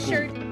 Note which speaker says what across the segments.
Speaker 1: shirt.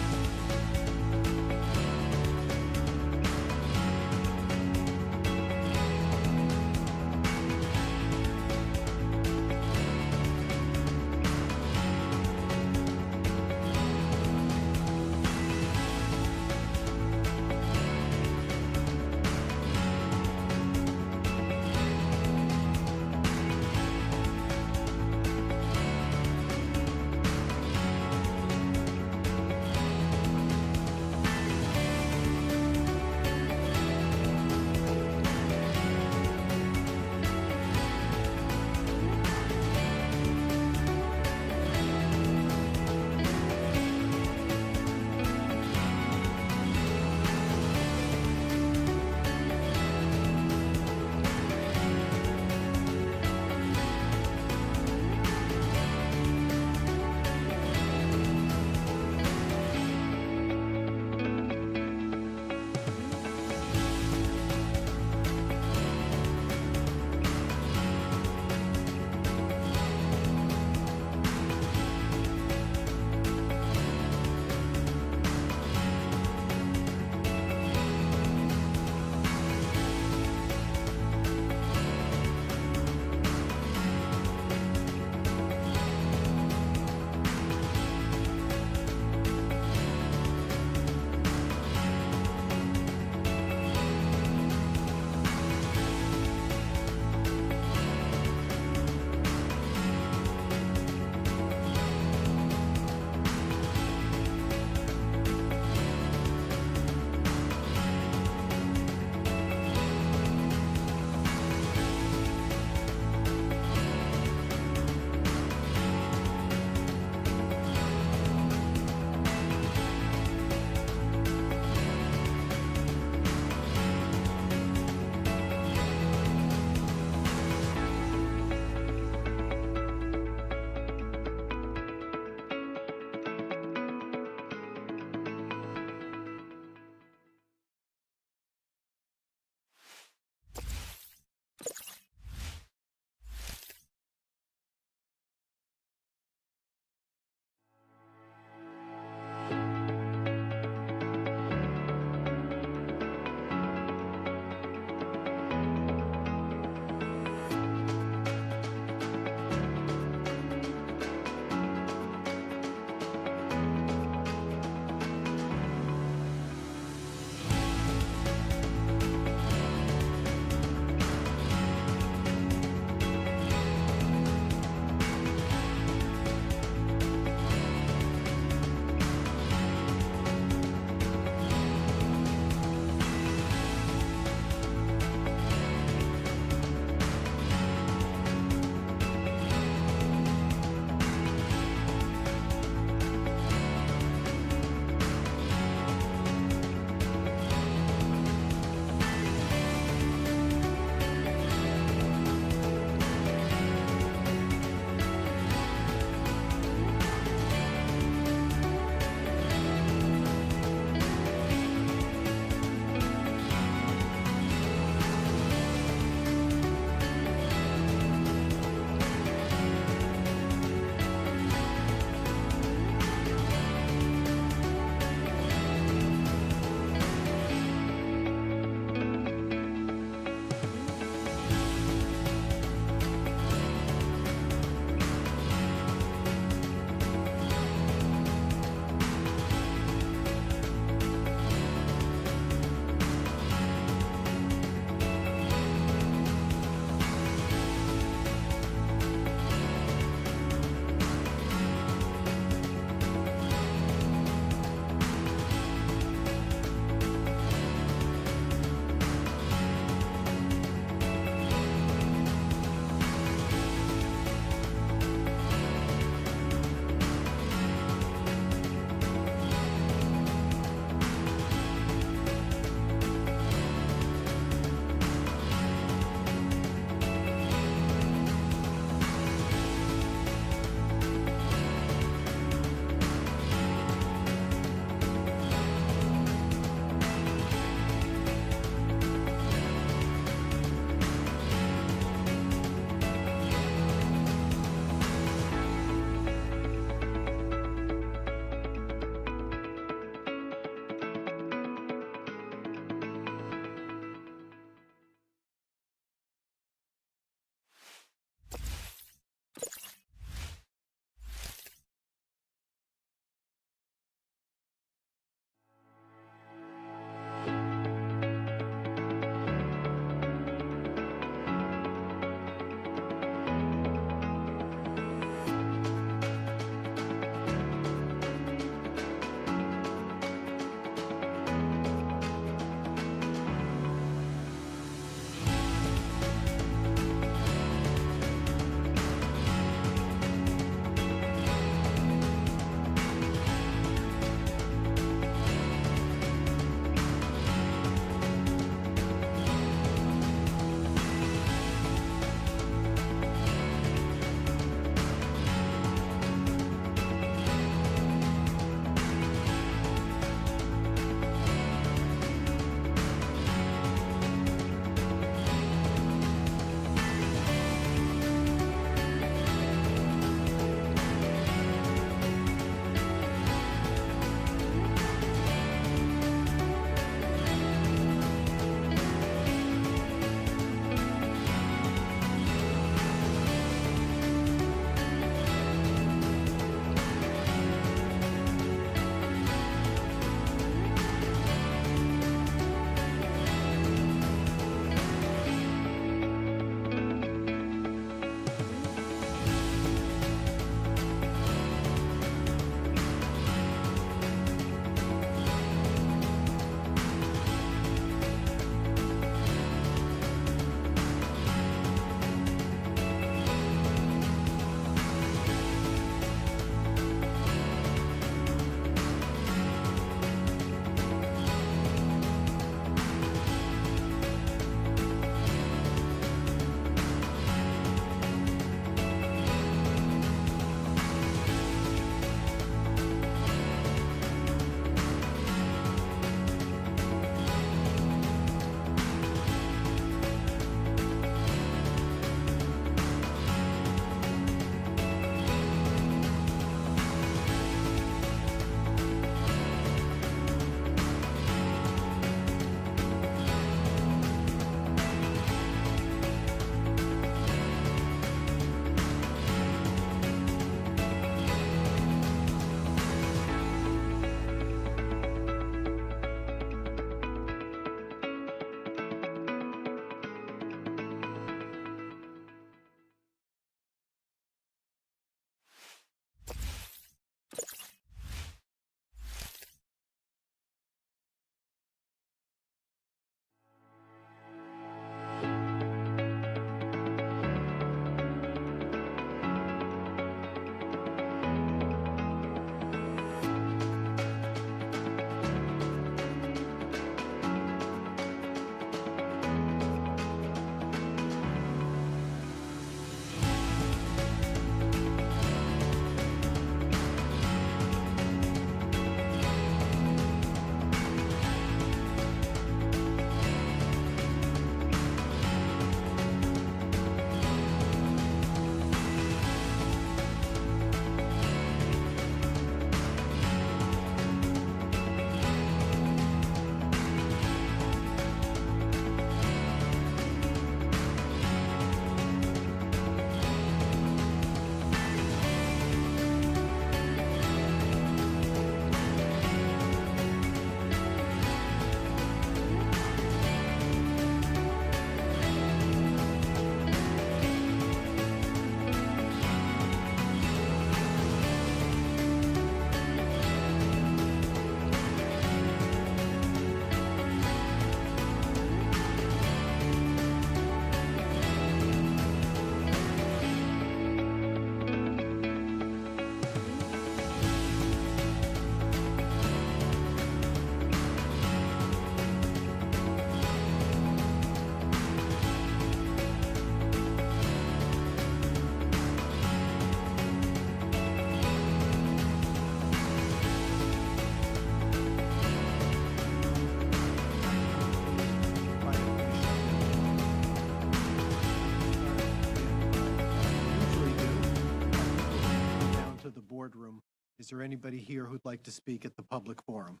Speaker 1: boardroom. Is there anybody here who'd like to speak at the public forum?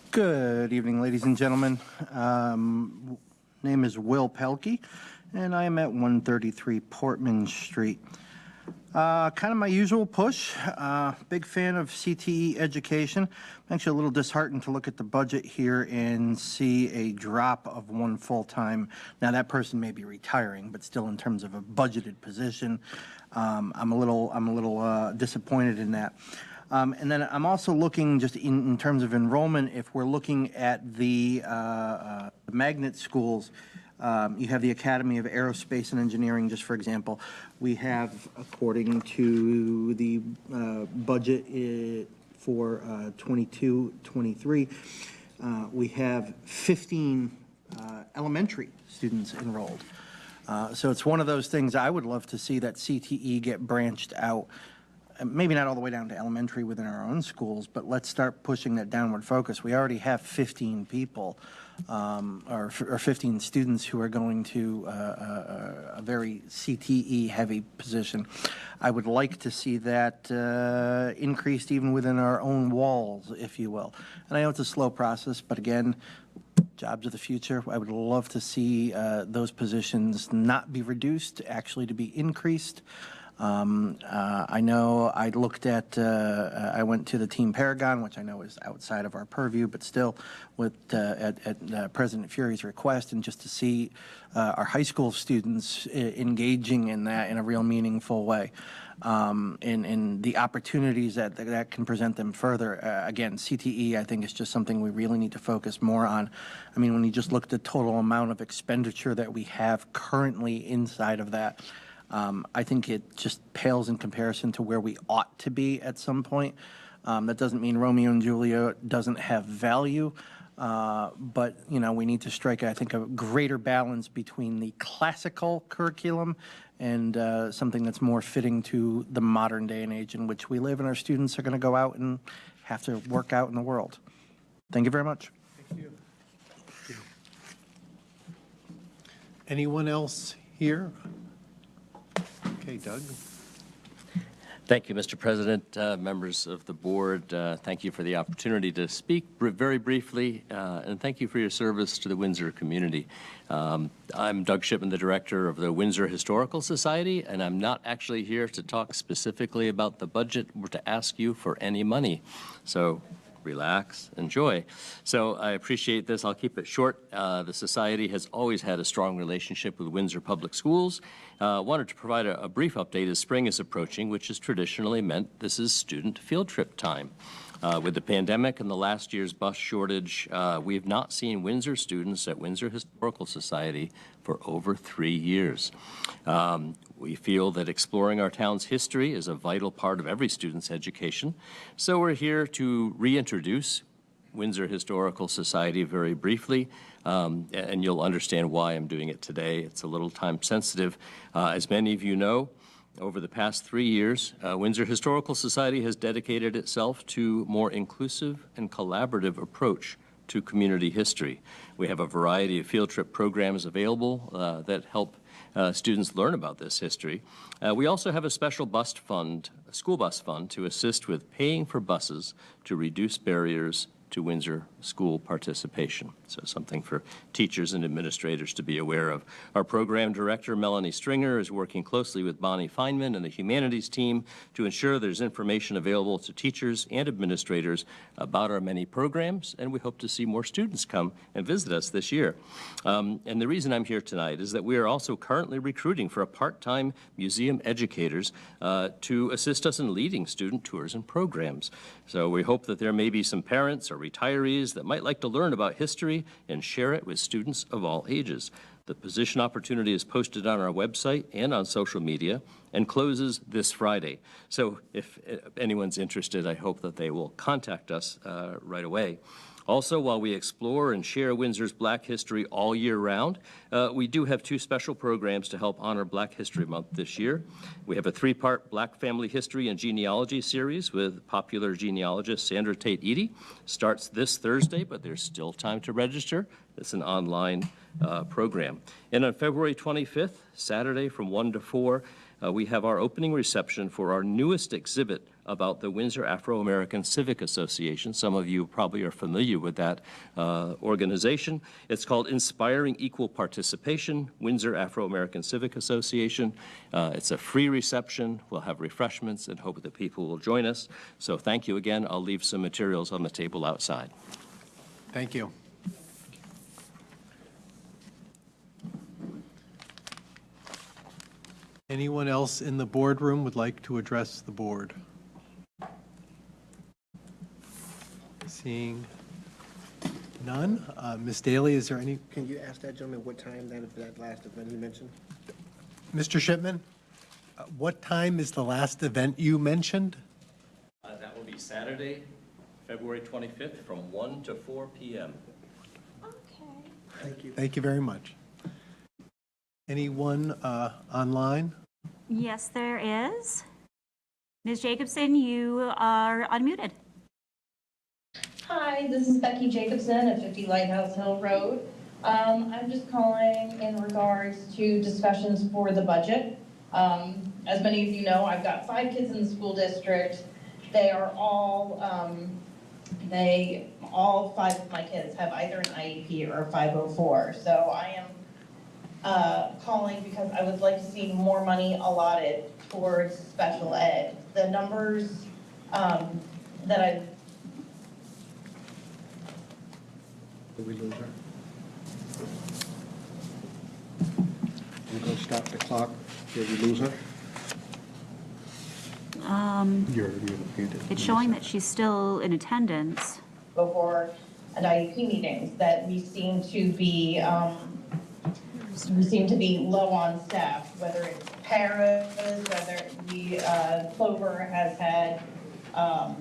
Speaker 2: Good evening, ladies and gentlemen. Name is Will Pelkey, and I am at 133 Portman Street. Kind of my usual push. Big fan of CTE education. I'm actually a little disheartened to look at the budget here and see a drop of one full-time. Now that person may be retiring, but still in terms of a budgeted position, I'm a little disappointed in that. And then I'm also looking just in terms of enrollment, if we're looking at the magnet schools, you have the Academy of Aerospace and Engineering, just for example. We have, according to the budget for 22-23, we have 15 elementary students enrolled. So it's one of those things I would love to see, that CTE get branched out. Maybe not all the way down to elementary within our own schools, but let's start pushing that downward focus. We already have 15 people, or 15 students who are going to a very CTE-heavy position. I would like to see that increased even within our own walls, if you will. And I know it's a slow process, but again, jobs of the future. I would love to see those positions not be reduced, actually to be increased. I know I looked at, I went to the Team Paragon, which I know is outside of our purview, but still with, at President Fury's request, and just to see our high school students engaging in that in a real meaningful way. And the opportunities that can present them further. Again, CTE, I think, is just something we really need to focus more on. I mean, when you just look at the total amount of expenditure that we have currently inside of that, I think it just pales in comparison to where we ought to be at some point. That doesn't mean Romeo and Juliet doesn't have value, but, you know, we need to strike, I think, a greater balance between the classical curriculum and something that's more fitting to the modern day and age in which we live, and our students are going to go out and have to work out in the world. Thank you very much.
Speaker 1: Thank you. Anyone else here? Okay, Doug.
Speaker 3: Thank you, Mr. President, members of the board. Thank you for the opportunity to speak very briefly, and thank you for your service to the Windsor community. I'm Doug Shipman, the director of the Windsor Historical Society, and I'm not actually here to talk specifically about the budget or to ask you for any money. So relax, enjoy. So I appreciate this. I'll keep it short. The Society has always had a strong relationship with Windsor Public Schools. Wanted to provide a brief update as spring is approaching, which has traditionally meant this is student field trip time. With the pandemic and the last year's bus shortage, we have not seen Windsor students at Windsor Historical Society for over 3 years. We feel that exploring our town's history is a vital part of every student's education, so we're here to reintroduce Windsor Historical Society very briefly, and you'll understand why I'm doing it today. It's a little time sensitive. As many of you know, over the past 3 years, Windsor Historical Society has dedicated itself to a more inclusive and collaborative approach to community history. We have a variety of field trip programs available that help students learn about this history. We also have a special bus fund, a school bus fund, to assist with paying for buses to reduce barriers to Windsor school participation. So something for teachers and administrators to be aware of. Our program director, Melanie Stringer, is working closely with Bonnie Feynman and the humanities team to ensure there's information available to teachers and administrators about our many programs, and we hope to see more students come and visit us this year. And the reason I'm here tonight is that we are also currently recruiting for a part-time museum educators to assist us in leading student tours and programs. So we hope that there may be some parents or retirees that might like to learn about history and share it with students of all ages. The position opportunity is posted on our website and on social media and closes this Friday. So if anyone's interested, I hope that they will contact us right away. Also, while we explore and share Windsor's Black history all year round, we do have two special programs to help honor Black History Month this year. We have a three-part Black family history and genealogy series with popular genealogist Sandra Tate Eady. Starts this Thursday, but there's still time to register. It's an online program. And on February 25th, Saturday from 1 to 4, we have our opening reception for our newest exhibit about the Windsor Afro-American Civic Association. Some of you probably are familiar with that organization. It's called Inspiring Equal Participation, Windsor Afro-American Civic Association. It's a free reception. We'll have refreshments and hope that people will join us. So thank you again. I'll leave some materials on the table outside.
Speaker 1: Thank you. Anyone else in the boardroom would like to address the board? Seeing none. Ms. Daly, is there any?
Speaker 4: Can you ask that gentleman what time that last event he mentioned?
Speaker 1: Mr. Shipman, what time is the last event you mentioned?
Speaker 3: That will be Saturday, February 25th from 1 to 4 p.m.
Speaker 5: Okay.
Speaker 4: Thank you.
Speaker 1: Thank you very much. Anyone online?
Speaker 5: Yes, there is. Ms. Jacobson, you are unmuted.
Speaker 6: Hi, this is Becky Jacobson at 50 Lighthouse Hill Road. I'm just calling in regards to discussions for the budget. As many of you know, I've got 5 kids in the school district. They are all 5 of my kids have either an IEP or a 504. So I am calling because I would like to see more money allotted towards special ed. The numbers that I've
Speaker 4: Did we lose her? We're going to stop the clock. Did we lose her? You're muted.
Speaker 5: It's showing that she's still in attendance.
Speaker 6: before an IEP meetings that we seem to be low on staff, whether it's paras, whether Clover has had a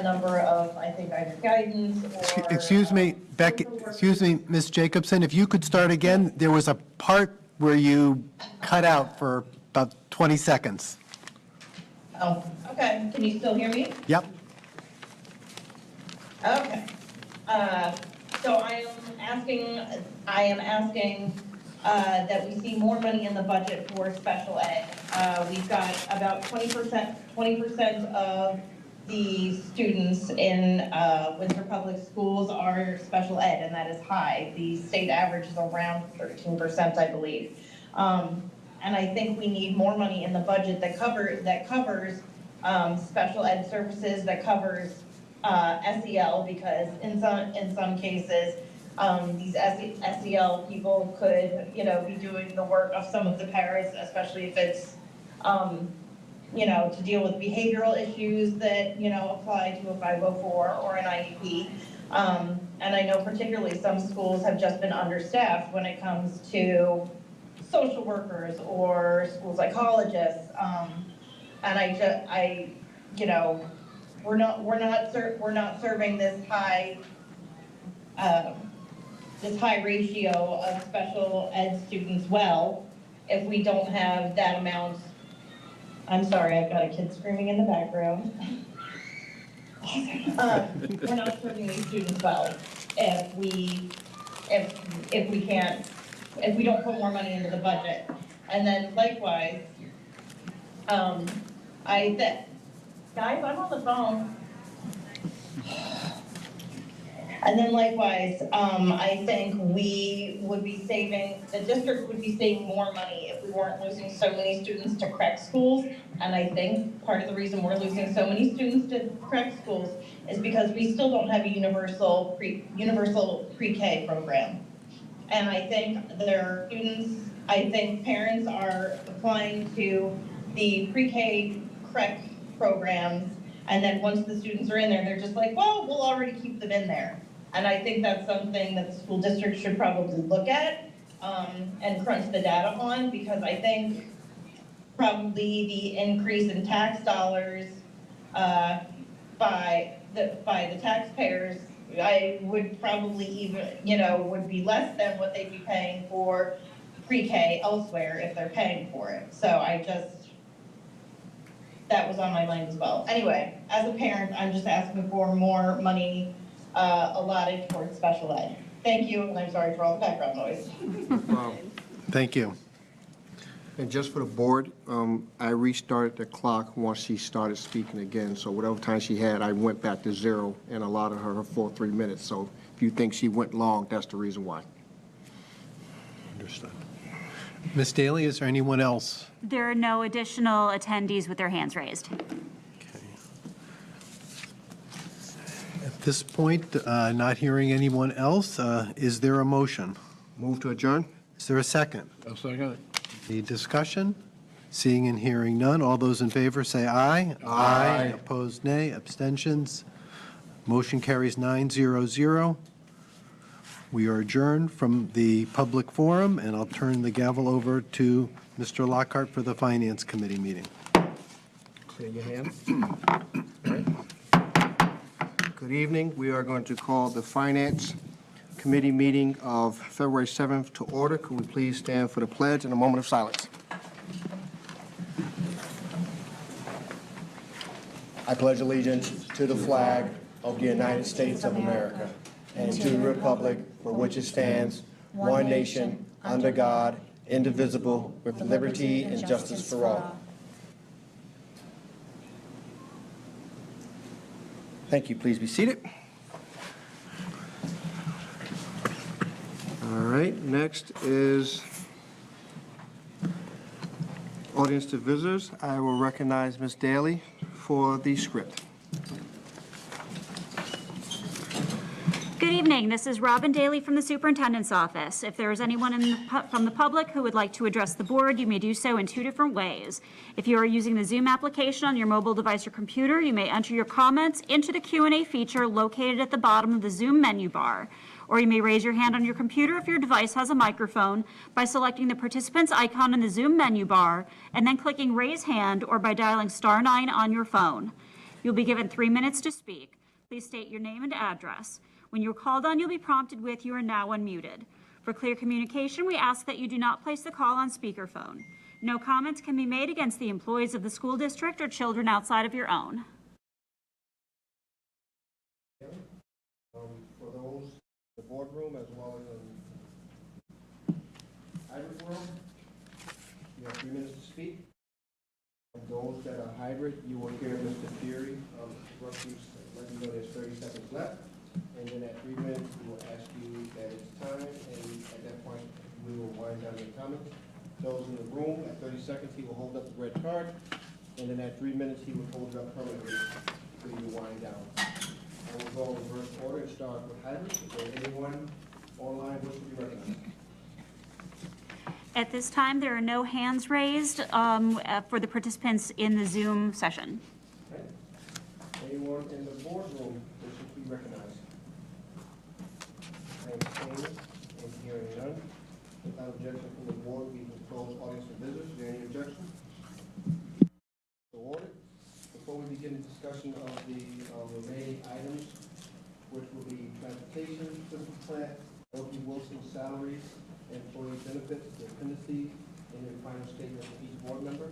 Speaker 6: number of, I think, either guidance or.
Speaker 1: Excuse me, Becky, excuse me, Ms. Jacobson, if you could start again, there was a part where you cut out for about 20 seconds.
Speaker 6: Oh, okay. Can you still hear me?
Speaker 1: Yep.
Speaker 6: Okay. So I am asking that we see more money in the budget for special ed. We've got about 20% of the students in Windsor Public Schools are special ed, and that is high. The state average is around 13%, I believe. And I think we need more money in the budget that covers special ed services, that covers SEL, because in some cases, these SEL people could, be doing the work of some of the paras, especially if it's, to deal with behavioral issues that, apply to a 504 or an IEP. And I know particularly some schools have just been understaffed when it comes to social workers or school psychologists. And we're not serving this high ratio of special ed students well if we don't have that amount. I'm sorry, I've got a kid screaming in the background. We're not serving these students well if we don't put more money into the budget. And then likewise, guys, I'm on the phone. And then likewise, I think the district would be saving more money if we weren't losing so many students to CREC schools. And I think part of the reason we're losing so many students to CREC schools is because we still don't have a universal pre-K program. And I think parents are applying to the pre-K CREC programs, and then once the students are in there, they're just like, well, we'll already keep them in there. And I think that's something that the school district should probably look at and crunch the data on, because I think probably the increase in tax dollars by the taxpayers I would probably even, would be less than what they'd be paying for pre-K elsewhere if they're paying for it. So that was on my mind as well. Anyway, as a parent, I'm just asking for more money allotted towards special ed. Thank you, and I'm sorry for all the background noise.
Speaker 1: Thank you.
Speaker 4: And just for the board, I restarted the clock once she started speaking again, so whatever time she had, I went back to 0 and allotted her full 3 minutes. So if you think she went long, that's the reason why.
Speaker 1: Understood. Ms. Daly, is there anyone else?
Speaker 5: There are no additional attendees with their hands raised.
Speaker 1: At this point, not hearing anyone else, is there a motion?
Speaker 4: Move to adjourn?
Speaker 1: Is there a second?
Speaker 7: I'll second it.
Speaker 1: Any discussion? Seeing and hearing none, all those in favor say aye. Aye. Opposed, nay. Abstentions? Motion carries 900. We are adjourned from the public forum, and I'll turn the gavel over to Mr. Lockhart for the Finance Committee meeting.
Speaker 4: Clear your hand. Good evening. We are going to call the Finance Committee meeting of February 7th to order. Could we please stand for the pledge and a moment of silence? I pledge allegiance to the flag of the United States of America and to the republic for which it stands, one nation, under God, indivisible, with liberty and justice for all. Thank you. Please be seated. All right, next is audience to visitors. I will recognize Ms. Daly for the script.
Speaker 5: Good evening. This is Robin Daly from the Superintendent's Office. If there is anyone from the public who would like to address the board, you may do so in 2 different ways. If you are using the Zoom application on your mobile device or computer, you may enter your comments into the Q&A feature located at the bottom of the Zoom menu bar. Or you may raise your hand on your computer if your device has a microphone by selecting the participant's icon in the Zoom menu bar and then clicking raise hand, or by dialing *9 on your phone. You'll be given 3 minutes to speak. Please state your name and address. When you're called on, you'll be prompted with "You are now unmuted." For clear communication, we ask that you do not place the call on speakerphone. No comments can be made against the employees of the school district or children outside of your own.
Speaker 4: For those in the boardroom as well as in hybrid room, you have 3 minutes to speak. And those that are hybrid, you will hear Mr. Fury roughly let you know there's 30 seconds left. And then at 3 minutes, we will ask you that it's time, and at that point, we will wind down your comments. Those in the room, at 30 seconds, he will hold up the red card, and then at 3 minutes, he will hold it up permanently for you to wind down. I will go in reverse order and start with hybrid. Is there anyone online wishing to be recognized?
Speaker 5: At this time, there are no hands raised for the participants in the Zoom session.
Speaker 4: Okay. Anyone in the boardroom wishing to be recognized? I am seeing and hearing none. Without objection from the board, we can close audience and visitors. Is there any objection? So ordered. Before we begin the discussion of the remaining items, which will be transportation, physical plant, L.P. Wilson salaries, employee benefits, dependencies, and then final statement from each board member.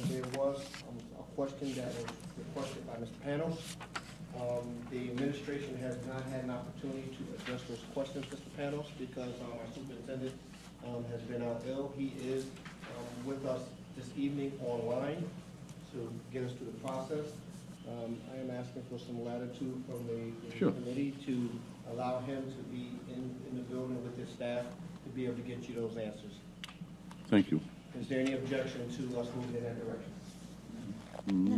Speaker 4: There was a question that was requested by Mr. Panos. The administration has not had an opportunity to address those questions, Mr. Panos, because our superintendent has been out ill. He is with us this evening online to get us through the process. I am asking for some latitude from the committee to allow him to be in the building with his staff to be able to get you those answers.
Speaker 7: Thank you.
Speaker 4: Is there any objection to us moving in that direction?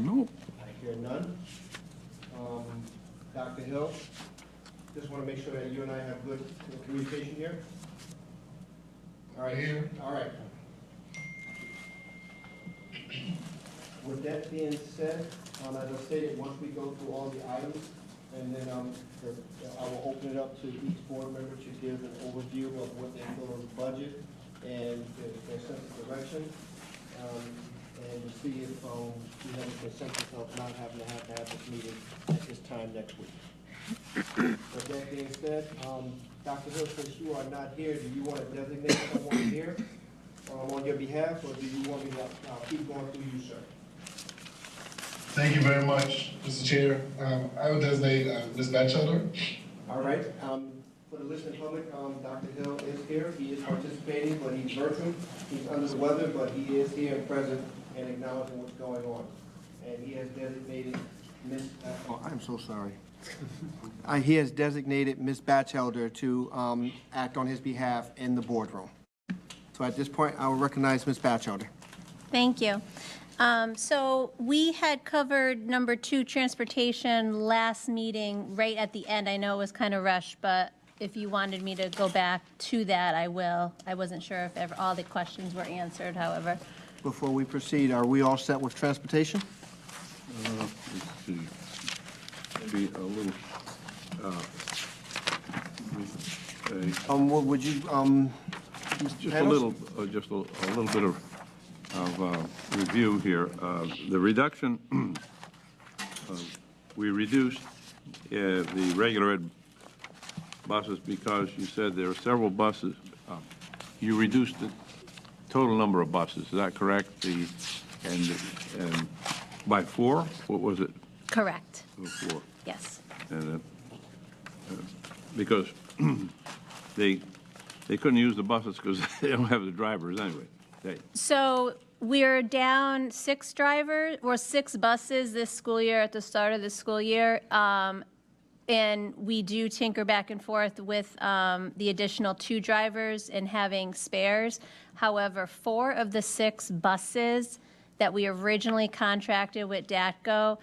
Speaker 7: No.
Speaker 4: I hear none. Dr. Hill, just want to make sure that you and I have good communication here. All right. All right. With that being said, as I stated, once we go through all the items, and then I will open it up to each board member to give an overview of what they feel is the budget and their sense of direction, and to see if we have a consensus of not having to have this meeting at this time next week. With that being said, Dr. Hill, since you are not here, do you want to designate someone here on your behalf, or do you want me to keep going through you, sir?
Speaker 8: Thank you very much, Mr. Chair. I would designate Ms. Batchelder.
Speaker 4: All right, for the listening public, Dr. Hill is here. He is participating, but he's virtual. He's under the weather, but he is here and present and acknowledging what's going on. And he has designated Ms. I'm so sorry. He has designated Ms. Batchelder to act on his behalf in the boardroom. So at this point, I will recognize Ms. Batchelder.
Speaker 9: Thank you. So we had covered number 2, transportation, last meeting, right at the end. I know it was kind of rushed, but if you wanted me to go back to that, I will. I wasn't sure if all the questions were answered, however.
Speaker 4: Before we proceed, are we all set with transportation?
Speaker 7: Let's see. Maybe a little,
Speaker 4: Would you,
Speaker 7: just a little bit of review here. The reduction, we reduced the regular ed buses because you said there are several buses. You reduced the total number of buses, is that correct? And by 4? What was it?
Speaker 9: Correct.
Speaker 7: 4.
Speaker 9: Yes.
Speaker 7: And because they couldn't use the buses because they don't have the drivers anyway.
Speaker 9: So we're down 6 drivers, or 6 buses this school year at the start of the school year. And we do tinker back and forth with the additional 2 drivers and having spares. However, 4 of the 6 buses that we originally contracted with DATCO,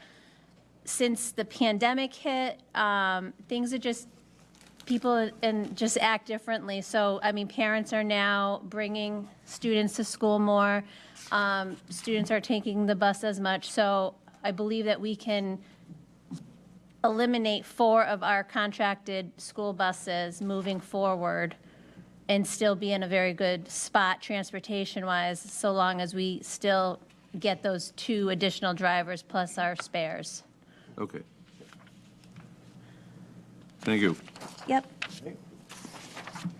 Speaker 9: since the pandemic hit, things are just, people and just act differently. So, I mean, parents are now bringing students to school more. Students are taking the bus as much. So I believe that we can eliminate 4 of our contracted school buses moving forward and still be in a very good spot transportation-wise, so long as we still get those 2 additional drivers plus our spares.
Speaker 7: Okay. Thank you.
Speaker 9: Yep.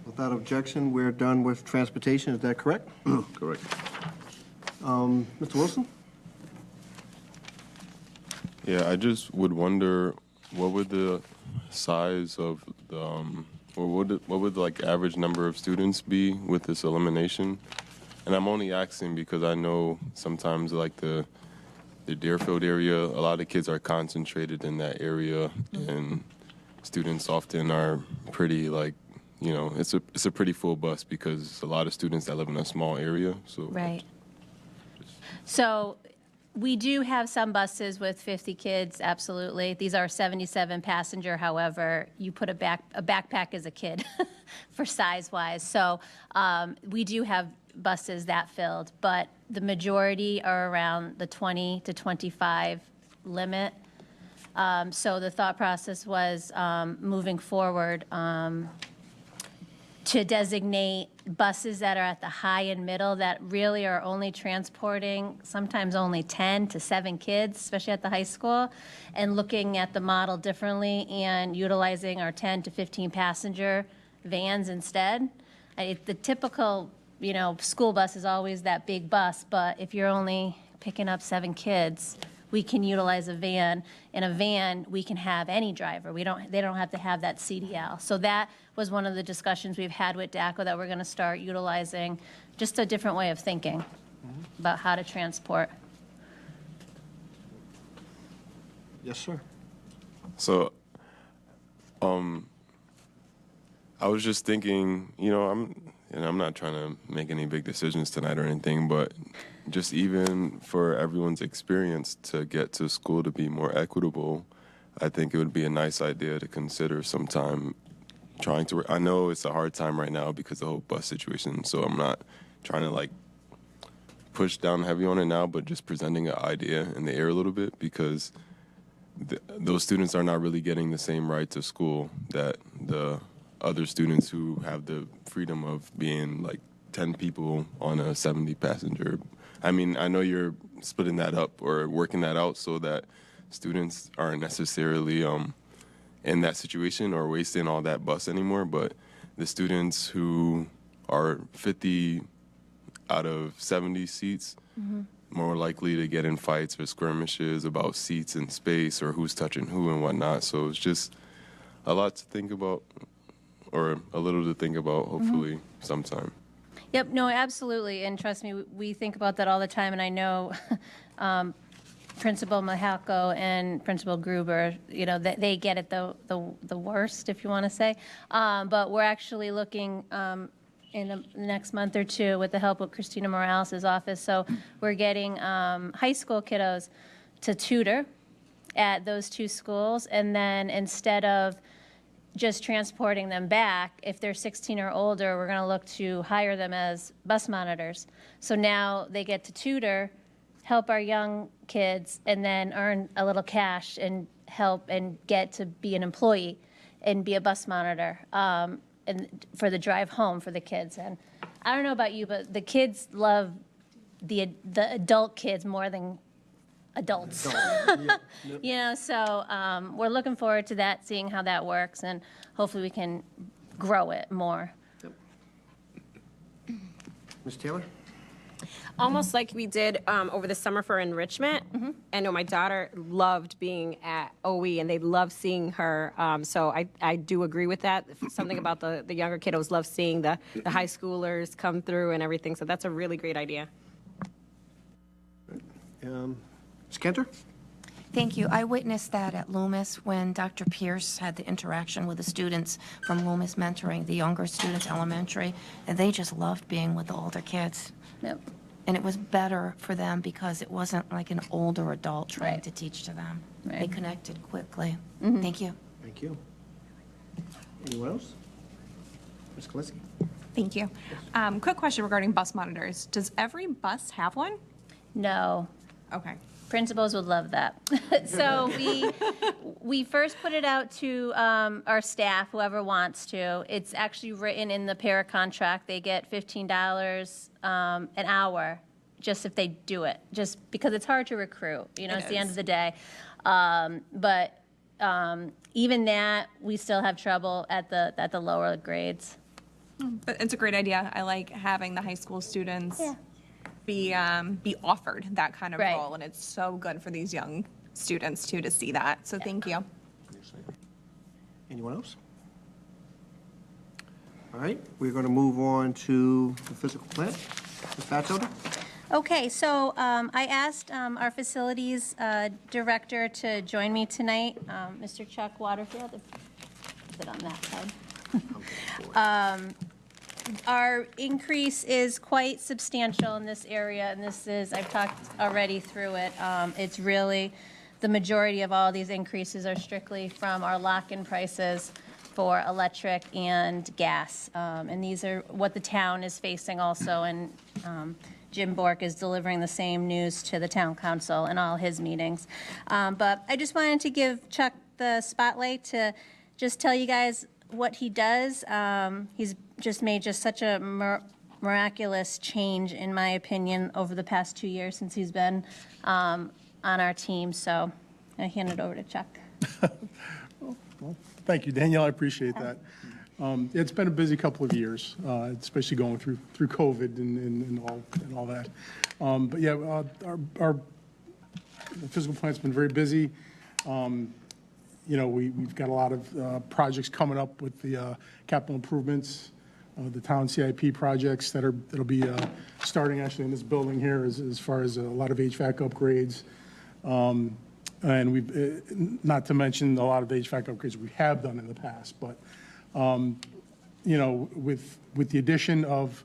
Speaker 4: Without objection, we're done with transportation, is that correct?
Speaker 7: Correct.
Speaker 4: Mr. Wilson?
Speaker 10: Yeah, I just would wonder what would the size of the, or what would the, like, average number of students be with this elimination? And I'm only asking because I know sometimes, like, the Deerfield area, a lot of kids are concentrated in that area, and students often are pretty, like, you know, it's a pretty full bus because a lot of students that live in a small area. So
Speaker 9: Right. So we do have some buses with 50 kids, absolutely. These are 77 passenger, however, you put a backpack as a kid for size-wise. So we do have buses that filled, but the majority are around the 20 to 25 limit. So the thought process was moving forward to designate buses that are at the high and middle that really are only transporting sometimes only 10 to 7 kids, especially at the high school, and looking at the model differently and utilizing our 10 to 15 passenger vans instead. The typical, you know, school bus is always that big bus, but if you're only picking up 7 kids, we can utilize a van. In a van, we can have any driver. They don't have to have that CDL. So that was one of the discussions we've had with DACO, that we're going to start utilizing just a different way of thinking about how to transport.
Speaker 4: Yes, sir.
Speaker 10: So, I was just thinking, you know, I'm not trying to make any big decisions tonight or anything, but just even for everyone's experience to get to school to be more equitable, I think it would be a nice idea to consider sometime trying to, I know it's a hard time right now because of the whole bus situation, so I'm not trying to like push down heavy on it now, but just presenting an idea in the air a little bit, because those students are not really getting the same right to school that the other students who have the freedom of being like 10 people on a 70 passenger. I mean, I know you're splitting that up or working that out so that students aren't necessarily, in that situation or wasting all that bus anymore. But the students who are 50 out of 70 seats, more likely to get in fights or skirmishes about seats and space or who's touching who and whatnot. So it's just a lot to think about, or a little to think about, hopefully, sometime.
Speaker 9: Yep, no, absolutely, and trust me, we think about that all the time, and I know Principal Mahalko and Principal Gruber, you know, they get it the worst, if you want to say. But we're actually looking in the next month or two with the help of Christina Morales' office. So we're getting high school kiddos to tutor at those two schools, and then instead of just transporting them back, if they're 16 or older, we're going to look to hire them as bus monitors. So now they get to tutor, help our young kids, and then earn a little cash and help and get to be an employee and be a bus monitor, and for the drive home for the kids. And I don't know about you, but the kids love the adult kids more than adults. You know, so we're looking forward to that, seeing how that works, and hopefully we can grow it more.
Speaker 4: Ms. Taylor?
Speaker 11: Almost like we did over the summer for enrichment. I know my daughter loved being at OE, and they love seeing her. So I do agree with that. Something about the younger kiddos love seeing the high schoolers come through and everything. So that's a really great idea.
Speaker 4: Ms. Cantor?
Speaker 12: Thank you. I witnessed that at Loomis when Dr. Pierce had the interaction with the students from Loomis mentoring the younger students, elementary, and they just loved being with the older kids.
Speaker 9: Yep.
Speaker 12: And it was better for them because it wasn't like an older adult trying
Speaker 9: Right.
Speaker 12: to teach to them.
Speaker 9: Right.
Speaker 12: They connected quickly. Thank you.
Speaker 4: Thank you. Anyone else? Ms. Kaliski?
Speaker 13: Thank you. Quick question regarding bus monitors. Does every bus have one?
Speaker 9: No.
Speaker 13: Okay.
Speaker 9: Principals would love that. So we first put it out to our staff, whoever wants to. It's actually written in the para contract. They get $15 an hour just if they do it, just because it's hard to recruit. You know, it's the end of the day. But even that, we still have trouble at the lower grades.
Speaker 13: But it's a great idea. I like having the high school students be offered that kind of
Speaker 9: Right.
Speaker 13: role, and it's so good for these young students too to see that. So thank you.
Speaker 4: Anyone else? All right, we're going to move on to the physical plant. Ms. Batchelder?
Speaker 9: Okay, so I asked our facilities director to join me tonight, Mr. Chuck Waterfield. Is it on that side? Our increase is quite substantial in this area, and this is, I've talked already through it. It's really, the majority of all these increases are strictly from our lock-in prices for electric and gas. And these are what the town is facing also, and Jim Bork is delivering the same news to the town council in all his meetings. But I just wanted to give Chuck the spotlight to just tell you guys what he does. He's just made just such a miraculous change, in my opinion, over the past 2 years since he's been on our team. So I hand it over to Chuck.
Speaker 14: Well, thank you, Danielle. I appreciate that. It's been a busy couple of years, especially going through COVID and all that. But yeah, our physical plant's been very busy. You know, we've got a lot of projects coming up with the capital improvements, the town CIP projects that'll be starting actually in this building here as far as a lot of HVAC upgrades. And we've, not to mention a lot of the HVAC upgrades we have done in the past, but, you know, with the addition of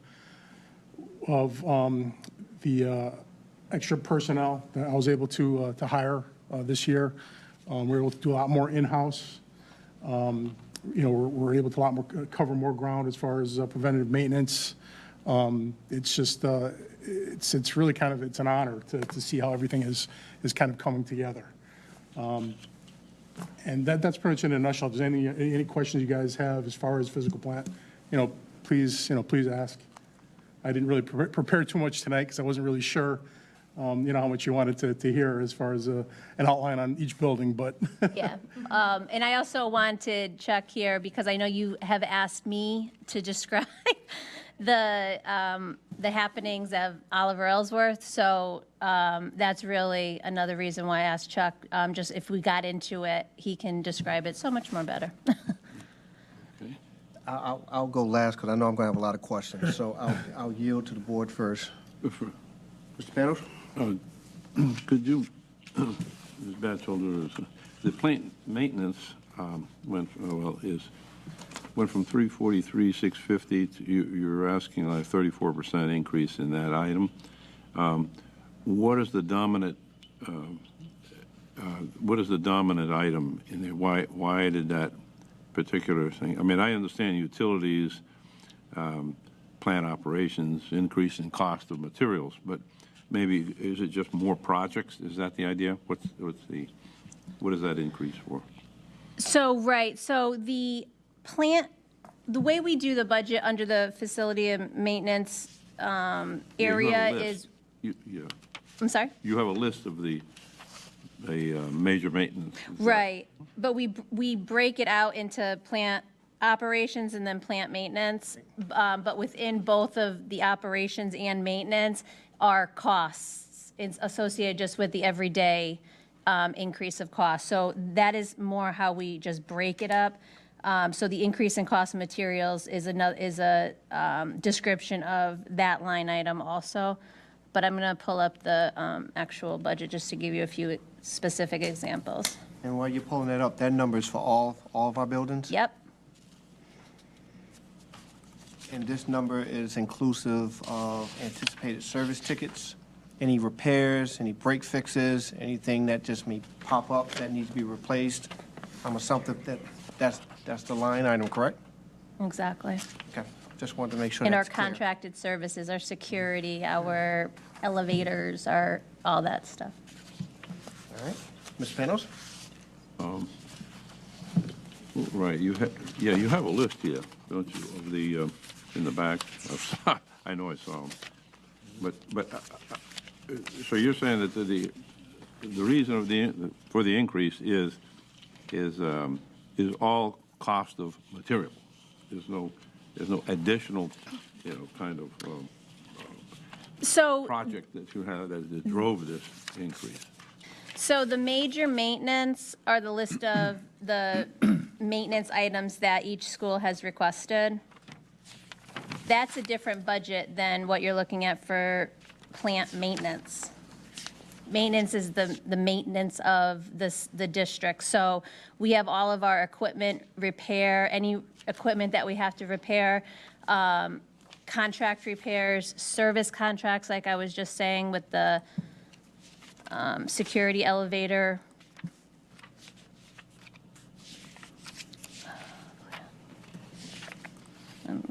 Speaker 14: the extra personnel that I was able to hire this year, we're able to do a lot more in-house. You know, we're able to cover more ground as far as preventative maintenance. It's just, it's really kind of, it's an honor to see how everything is kind of coming together. And that's pretty much in a nutshell. If there's any questions you guys have as far as physical plant, please ask. I didn't really prepare too much tonight because I wasn't really sure you know, how much you wanted to hear as far as an outline on each building, but
Speaker 9: Yeah. And I also wanted Chuck here because I know you have asked me to describe the happenings of Oliver Ellsworth. So that's really another reason why I asked Chuck. Just if we got into it, he can describe it so much more better.
Speaker 4: I'll go last because I know I'm going to have a lot of questions. So I'll yield to the board first. Mr. Panos?
Speaker 7: Could you, Ms. Batchelder, the plant maintenance went from 343,650 to you're asking like 34% increase in that item. What is the dominant item in there? Why did that particular thing? I mean, I understand utilities, plant operations, increase in cost of materials, but maybe is it just more projects? Is that the idea? What is that increase for?
Speaker 9: So, right, so the way we do the budget under the facility and maintenance area is, I'm sorry?
Speaker 7: You have a list of the major maintenance.
Speaker 9: Right, but we break it out into plant operations and then plant maintenance. But within both of the operations and maintenance are costs associated just with the everyday increase of cost. So that is more how we just break it up. So the increase in cost of materials is a description of that line item also. But I'm going to pull up the actual budget just to give you a few specific examples.
Speaker 4: And while you're pulling that up, that number is for all of our buildings?
Speaker 9: Yep.
Speaker 4: And this number is inclusive of anticipated service tickets, any repairs, any break fixes, anything that just may pop up that needs to be replaced? I'm assuming that's the line item, correct?
Speaker 9: Exactly.
Speaker 4: Okay, just wanted to make sure
Speaker 9: And our
Speaker 4: that's clear.
Speaker 9: contracted services, our security, our elevators, all that stuff.
Speaker 4: All right, Ms. Panos?
Speaker 7: Right, you have a list here, don't you, of the, in the back? I know I saw them. But so you're saying that the reason for the increase is all cost of material? There's no additional, kind of project that you had that drove this increase?
Speaker 9: So the major maintenance are the list of the maintenance items that each school has requested. That's a different budget than what you're looking at for plant maintenance. Maintenance is the maintenance of the district. So we have all of our equipment repair, any equipment that we have to repair, contract repairs, service contracts, like I was just saying with the security elevator.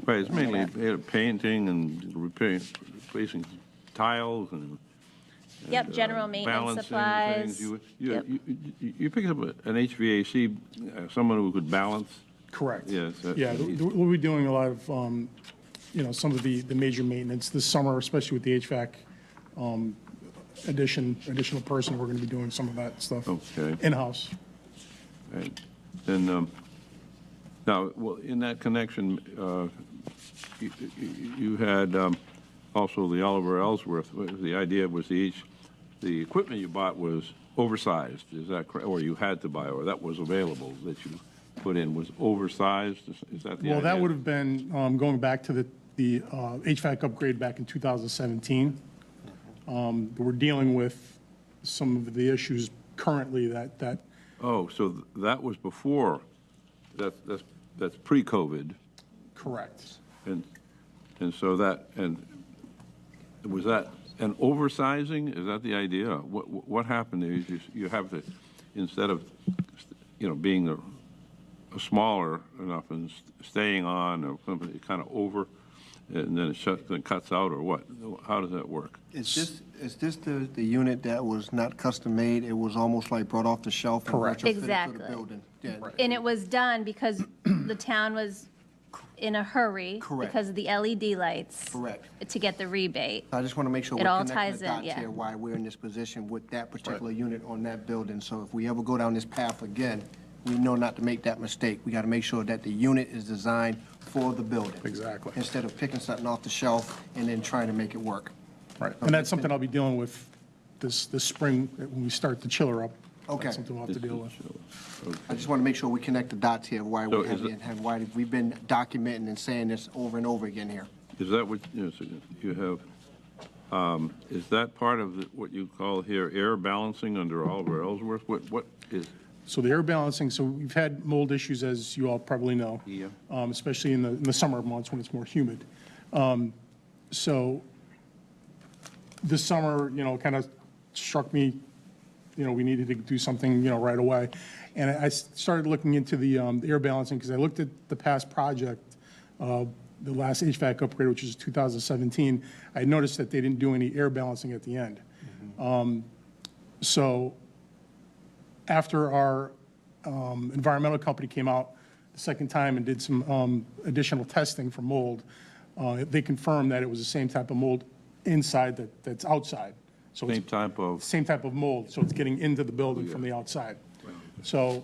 Speaker 7: Right, it's mainly painting and replacing tiles and
Speaker 9: Yep, general maintenance
Speaker 7: balancing
Speaker 9: supplies.
Speaker 7: things.
Speaker 9: Yep.
Speaker 7: You pick up an HVAC, someone who could balance?
Speaker 14: correct.
Speaker 7: Yes.
Speaker 14: Yeah, we'll be doing a lot of, some of the major maintenance this summer, especially with the HVAC additional person. We're going to be doing some of that stuff
Speaker 7: Okay.
Speaker 14: in-house.
Speaker 7: Right. And now, well, in that connection, you had also the Oliver Ellsworth. The idea was the equipment you bought was oversized. Is that correct? Or you had to buy, or that was available that you put in was oversized? Is that the idea?
Speaker 14: Well, that would have been going back to the HVAC upgrade back in 2017. We're dealing with some of the issues currently that.
Speaker 7: Oh, so that was before, that's pre-COVID,
Speaker 14: Correct.
Speaker 7: and so was that an oversizing? Is that the idea? What happened there? You have to, instead of, being a smaller enough and staying on, or something kind of over, and then it cuts out, or what? How does that work?
Speaker 4: Is this the unit that was not custom made? It was almost like brought off the shelf and
Speaker 14: Correct.
Speaker 4: retrofitted to the
Speaker 9: Exactly.
Speaker 4: building? Yeah.
Speaker 9: And it was done because the town was in a hurry.
Speaker 4: Correct.
Speaker 9: Because of the LED lights.
Speaker 4: Correct.
Speaker 9: To get the rebate.
Speaker 4: I just want to make sure
Speaker 9: It
Speaker 4: we're
Speaker 9: all
Speaker 4: connecting
Speaker 9: ties
Speaker 4: the
Speaker 9: in,
Speaker 4: dots
Speaker 9: yeah.
Speaker 4: here, why we're in this position with that particular unit on that building. So if we ever go down this path again, we know not to make that mistake. We got to make sure that the unit is designed for the building.
Speaker 14: Exactly.
Speaker 4: Instead of picking something off the shelf and then trying to make it work.
Speaker 14: Right, and that's something I'll be dealing with this spring when we start the chiller up.
Speaker 4: Okay.
Speaker 14: That's something we'll have to deal with.
Speaker 4: I just want to make sure we connect the dots here, why
Speaker 7: So
Speaker 4: we have,
Speaker 7: is it-
Speaker 4: and why we've been documenting and saying this over and over again here.
Speaker 7: Is that what, yes, you have, is that part of what you call here air balancing under Oliver Ellsworth? What is?
Speaker 14: So the air balancing, so we've had mold issues, as you all probably know.
Speaker 7: Yeah.
Speaker 14: Especially in the summer months when it's more humid. So this summer, kind of struck me, we needed to do something, right away. And I started looking into the air balancing because I looked at the past project, the last HVAC upgrade, which is 2017. I noticed that they didn't do any air balancing at the end. So after our environmental company came out the second time and did some additional testing for mold, they confirmed that it was the same type of mold inside that's outside. So it's
Speaker 7: Same type of,
Speaker 14: same type of mold, so it's getting into the building from the outside. So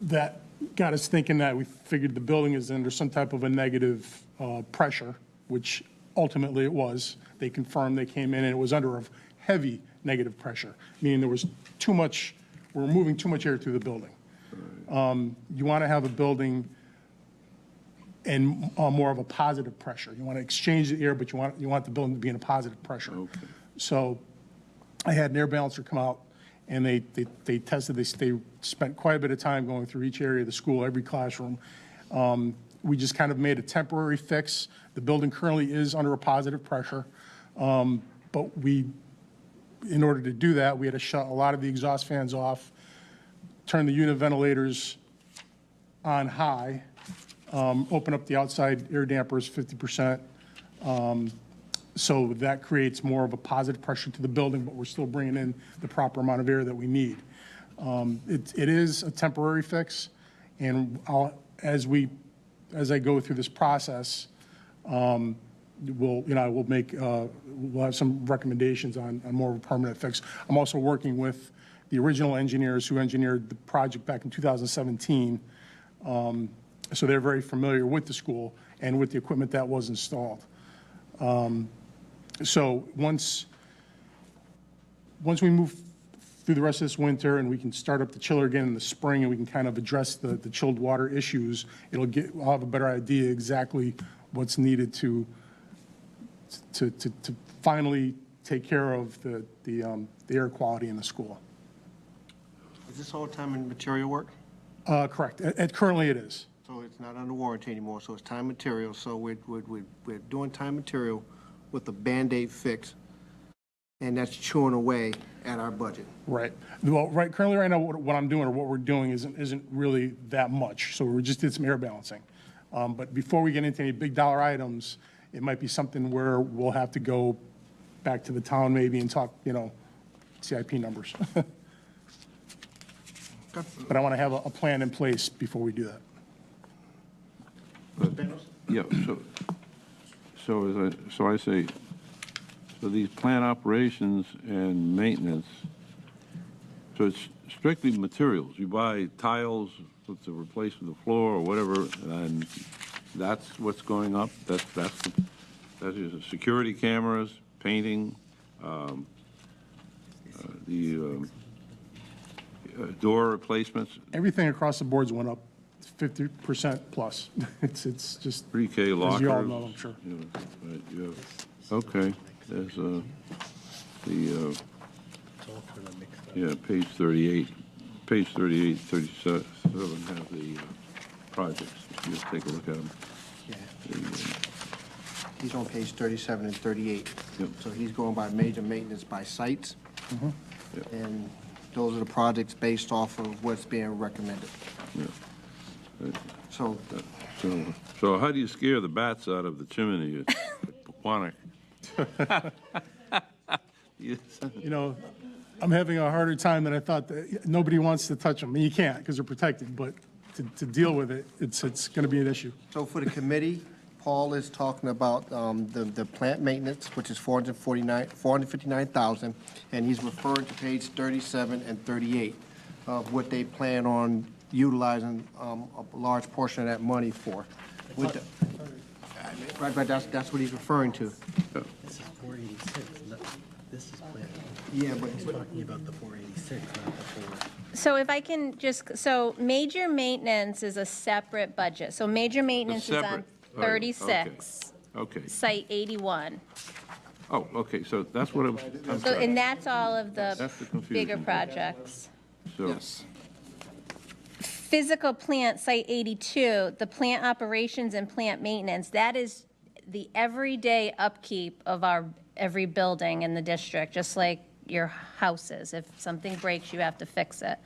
Speaker 14: that got us thinking that we figured the building is under some type of a negative pressure, which ultimately it was. They confirmed, they came in, and it was under a heavy negative pressure, meaning there was too much, we're moving too much air through the building. You want to have a building and more of a positive pressure. You want to exchange the air, but you want the building to be in a positive pressure.
Speaker 7: Okay.
Speaker 14: So I had an air balancer come out, and they tested, they spent quite a bit of time going through each area of the school, every classroom. We just kind of made a temporary fix. The building currently is under a positive pressure, but in order to do that, we had to shut a lot of the exhaust fans off, turn the unit ventilators on high, open up the outside air dampers 50%. So that creates more of a positive pressure to the building, but we're still bringing in the proper amount of air that we need. It is a temporary fix, and as I go through this process, we'll have some recommendations on more of a permanent fix. I'm also working with the original engineers who engineered the project back in 2017. So they're very familiar with the school and with the equipment that was installed. So once we move through the rest of this winter and we can start up the chiller again in the spring and we can kind of address the chilled water issues, we'll have a better idea exactly what's needed to finally take care of the air quality in the school.
Speaker 4: Is this all time and material work?
Speaker 14: Correct. Currently it is.
Speaker 4: So it's not under warranty anymore, so it's time material. So we're doing time material with a Band-Aid fix, and that's chewing away at our budget.
Speaker 14: Right. Well, currently right now, what I'm doing or what we're doing isn't really that much. So we just did some air balancing. But before we get into any big dollar items, it might be something where we'll have to go back to the town maybe and talk, CIP numbers. But I want to have a plan in place before we do that.
Speaker 7: yeah, so I say, so these plant operations and maintenance, so it's strictly materials. You buy tiles to replace the floor or whatever, and that's what's going up? That's security cameras, painting, door replacements,
Speaker 14: Everything across the boards went up 50% plus. It's just,
Speaker 7: pre-K lockers.
Speaker 14: as you all know, I'm sure.
Speaker 7: Right, you have, okay, there's page 38, 37 have the projects. Just take a look at them.
Speaker 4: He's on page 37 and 38.
Speaker 7: Yep.
Speaker 4: So he's going by major maintenance by sites.
Speaker 7: Yep.
Speaker 4: And those are the projects based off of what's being recommended.
Speaker 7: Yeah.
Speaker 4: So
Speaker 7: So how do you scare the bats out of the chimney at Pequannock? Yes.
Speaker 14: I'm having a harder time than I thought. Nobody wants to touch them. And you can't because they're protected, but to deal with it, it's going to be an issue.
Speaker 4: So for the committee, Paul is talking about the plant maintenance, which is $459,000, and he's referring to page 37 and 38 of what they plan on utilizing a large portion of that money for. Right, but that's what he's referring to.
Speaker 1: This is 486, this is planned.
Speaker 4: Yeah, but
Speaker 1: He's talking about the 486, not the 4.
Speaker 9: So if I can just, so major maintenance is a separate budget. So major maintenance is on
Speaker 7: separate. Oh,
Speaker 9: 36,
Speaker 7: Okay.
Speaker 9: site 81.
Speaker 7: Oh, okay, so that's what I'm
Speaker 9: So,
Speaker 7: sorry.
Speaker 9: and that's all of
Speaker 7: That's
Speaker 9: the
Speaker 7: the confusion.
Speaker 9: bigger projects.
Speaker 7: So,
Speaker 9: Physical plant, site 82, the plant operations and plant maintenance, that is the everyday upkeep of every building in the district, just like your houses. If something breaks, you have to fix it.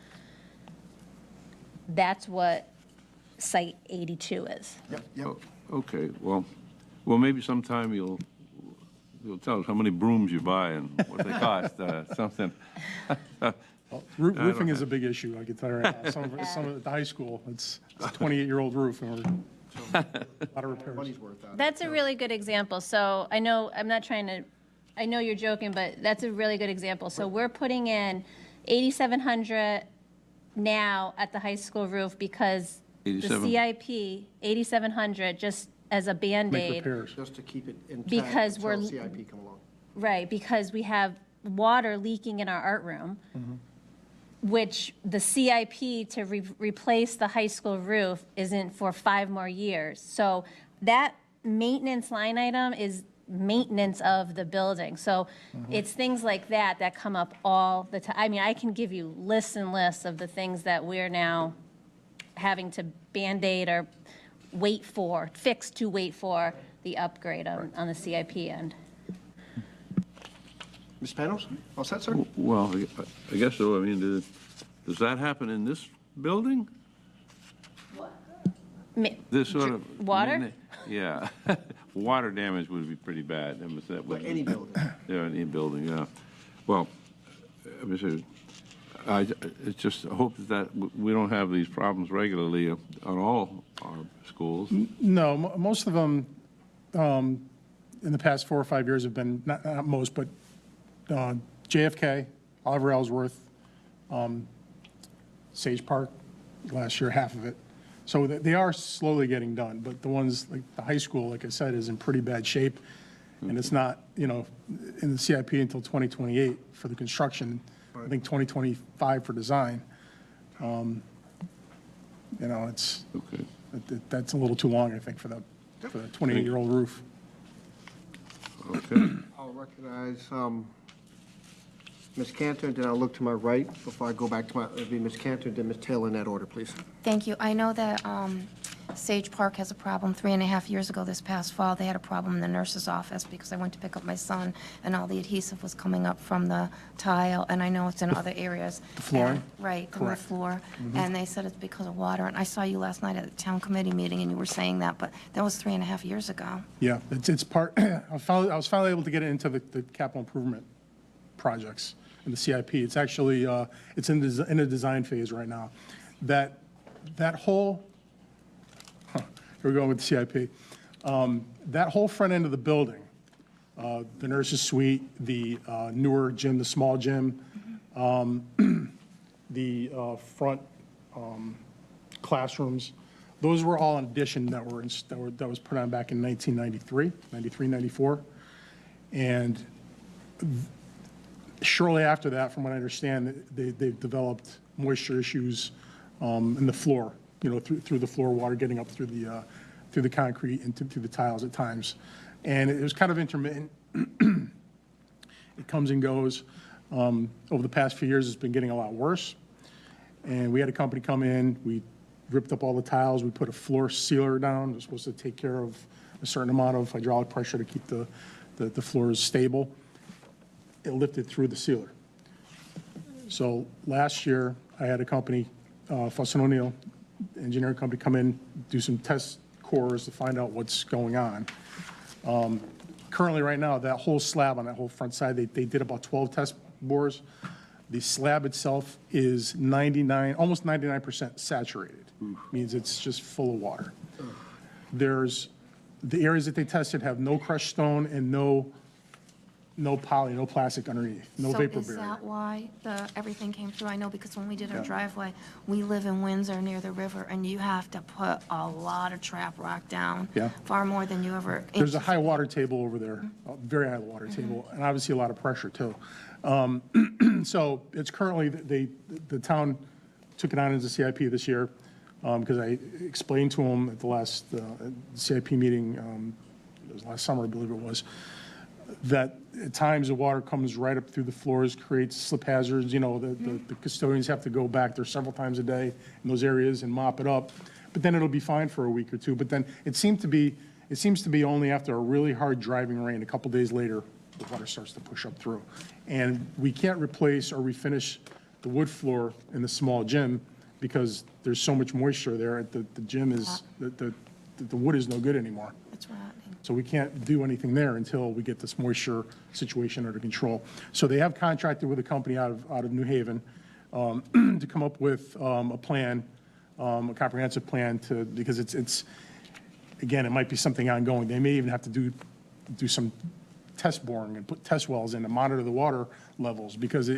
Speaker 9: That's what site 82 is.
Speaker 7: okay, well, maybe sometime you'll tell us how many brooms you buy and what they cost, something.
Speaker 14: Roofing is a big issue, I can tell you right now. Some of it at the high school, it's a 28-year-old roof, and we're, a lot of repairs.
Speaker 4: money's worth out of it.
Speaker 9: That's a really good example. So I know, I'm not trying to, I know you're joking, but that's a really good example. So we're putting in 8,700 now at the high school roof because the
Speaker 7: 87?
Speaker 9: CIP, 8,700, just as a
Speaker 14: Make
Speaker 9: Band-Aid.
Speaker 14: repairs.
Speaker 4: Just to keep it intact
Speaker 9: Because
Speaker 4: until
Speaker 9: we're-
Speaker 4: CIP come along.
Speaker 9: Right, because we have water leaking in our art room, which the CIP to replace the high school roof isn't for 5 more years. So that maintenance line item is maintenance of the building. So it's things like that that come up all the time. I mean, I can give you lists and lists of the things that we're now having to Band-Aid or fix to wait for the upgrade on the CIP end.
Speaker 4: Ms. Panos, all set, sir?
Speaker 7: Well, I guess so. I mean, does that happen in this building? This sort of...
Speaker 9: Water?
Speaker 7: Yeah. Water damage would be pretty bad. That would-
Speaker 4: Any building.
Speaker 7: Yeah, any building, yeah. Well, I just hope that we don't have these problems regularly on all our schools.
Speaker 14: No, most of them, in the past 4 or 5 years have been, not most, but JFK, Oliver Ellsworth, Sage Park, last year, half of it. So they are slowly getting done, but the ones, like the high school, like I said, is in pretty bad shape. And it's not, in the CIP until 2028 for the construction, I think 2025 for design. It's,
Speaker 7: Okay.
Speaker 14: that's a little too long, I think, for the 28-year-old roof.
Speaker 7: Okay.
Speaker 4: I'll recognize Ms. Cantor, and then I'll look to my right before I go back to it'll be Ms. Cantor, then Ms. Taylor in that order, please.
Speaker 12: Thank you. I know that Sage Park has a problem. 3.5 years ago this past fall, they had a problem in the nurse's office because I went to pick up my son, and all the adhesive was coming up from the tile, and I know it's in other areas.
Speaker 14: The flooring?
Speaker 12: And- Right, the roof
Speaker 14: Correct.
Speaker 12: floor. And they said it's because of water. And I saw you last night at the town committee meeting, and you were saying that, but that was 3.5 years ago.
Speaker 14: Yeah, it's part, I was finally able to get it into the capital improvement projects in the CIP. It's actually, it's in a design phase right now. That whole, here we're going with the CIP. That whole front end of the building, the nurse's suite, the newer gym, the small gym, the front classrooms, those were all an addition that was put on back in 1993, 94. And shortly after that, from what I understand, they've developed moisture issues in the floor, through the floor water getting up through the concrete and through the tiles at times. And it was kind of intermittent. It comes and goes. Over the past few years, it's been getting a lot worse. And we had a company come in, we ripped up all the tiles, we put a floor sealer down. It was supposed to take care of a certain amount of hydraulic pressure to keep the floors stable. It lifted through the sealer. So last year, I had a company, Fuss & O'Neill, engineering company, come in, do some test cores to find out what's going on. Currently, right now, that whole slab on that whole front side, they did about 12 test bores. The slab itself is 99, almost 99% saturated. Means it's just full of water. There's, the areas that they tested have no crushed stone and no poly, no plastic underneath, no vapor
Speaker 12: So is
Speaker 14: barrier.
Speaker 12: that why everything came through? I know because when we did our
Speaker 14: Yeah.
Speaker 12: driveway, we live in Windsor near the river, and you have to put a lot of trap rock down.
Speaker 14: Yeah.
Speaker 12: Far more than you ever.
Speaker 14: There's a high water table over there, a very high water table, and obviously a lot of pressure too. So it's currently, the town took it on as a CIP this year, because I explained to them at the last CIP meeting, it was last summer, I believe it was, that at times the water comes right up through the floors, creates slip hazards, the custodians have to go back there several times a day in those areas and mop it up, but then it'll be fine for a week or two. But then it seems to be only after a really hard driving rain, a couple days later, the water starts to push up through. And we can't replace or refinish the wood floor in the small gym because there's so much moisture there. The gym is, the wood is no good anymore.
Speaker 12: That's rotting.
Speaker 14: So we can't do anything there until we get this moisture situation under control. So they have contracted with a company out of New Haven to come up with a plan, a comprehensive plan because it's, again, it might be something ongoing. They may even have to do some test boring and put test wells in to monitor the water levels because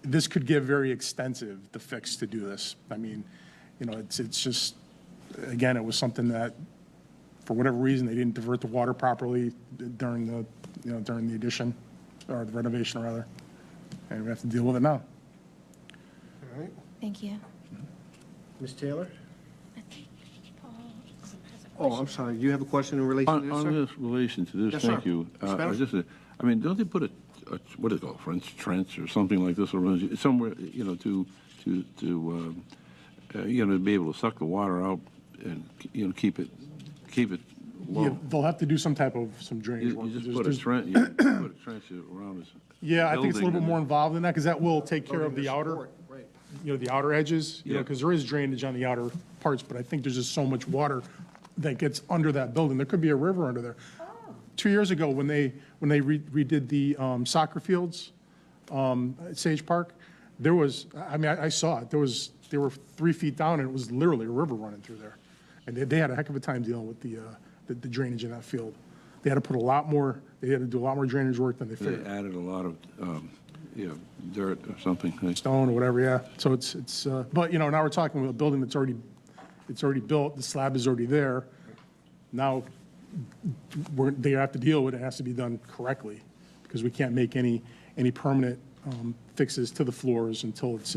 Speaker 14: this could get very extensive, the fix to do this. I mean, it's just, again, it was something that, for whatever reason, they didn't divert the water properly during the addition, or the renovation, rather. And we have to deal with it now.
Speaker 4: All right.
Speaker 12: Thank you.
Speaker 4: Ms. Taylor? Oh, I'm sorry. Do you have a question in relation to this,
Speaker 7: On
Speaker 4: sir?
Speaker 7: this relation to this,
Speaker 4: Yes,
Speaker 7: thank
Speaker 4: sir.
Speaker 7: you.
Speaker 4: Spanish?
Speaker 7: I mean, don't they put a what is it called, French trench or something like this around somewhere, to be able to suck the water out and, keep it
Speaker 14: Yeah,
Speaker 7: low?
Speaker 14: they'll have to do some drainage
Speaker 7: You
Speaker 14: work.
Speaker 7: just
Speaker 14: There's-
Speaker 7: put a
Speaker 14: there's-
Speaker 7: trench, you put a trench around this.
Speaker 14: Yeah, I think it's a little bit
Speaker 7: building
Speaker 14: more
Speaker 7: and-
Speaker 14: involved than that, because that will take care of the outer,
Speaker 4: Support, right.
Speaker 14: the outer edges,
Speaker 7: Yeah.
Speaker 14: because there is drainage on the outer parts, but I think there's just so much water that gets under that building. There could be a river under there. 2 years ago, when they redid the soccer fields at Sage Park, there was, I saw it, they were 3 feet down, and it was literally a river running through there. And they had a heck of a time dealing with the drainage in that field. They had to do a lot more drainage work than they
Speaker 7: They
Speaker 14: figured.
Speaker 7: added a lot of, dirt or something.
Speaker 14: Stone or whatever, yeah. So it's but now we're talking about a building that's already built, the slab is already there. Now, they have to deal with it, it has to be done correctly, because we can't make any permanent fixes to the floors until it's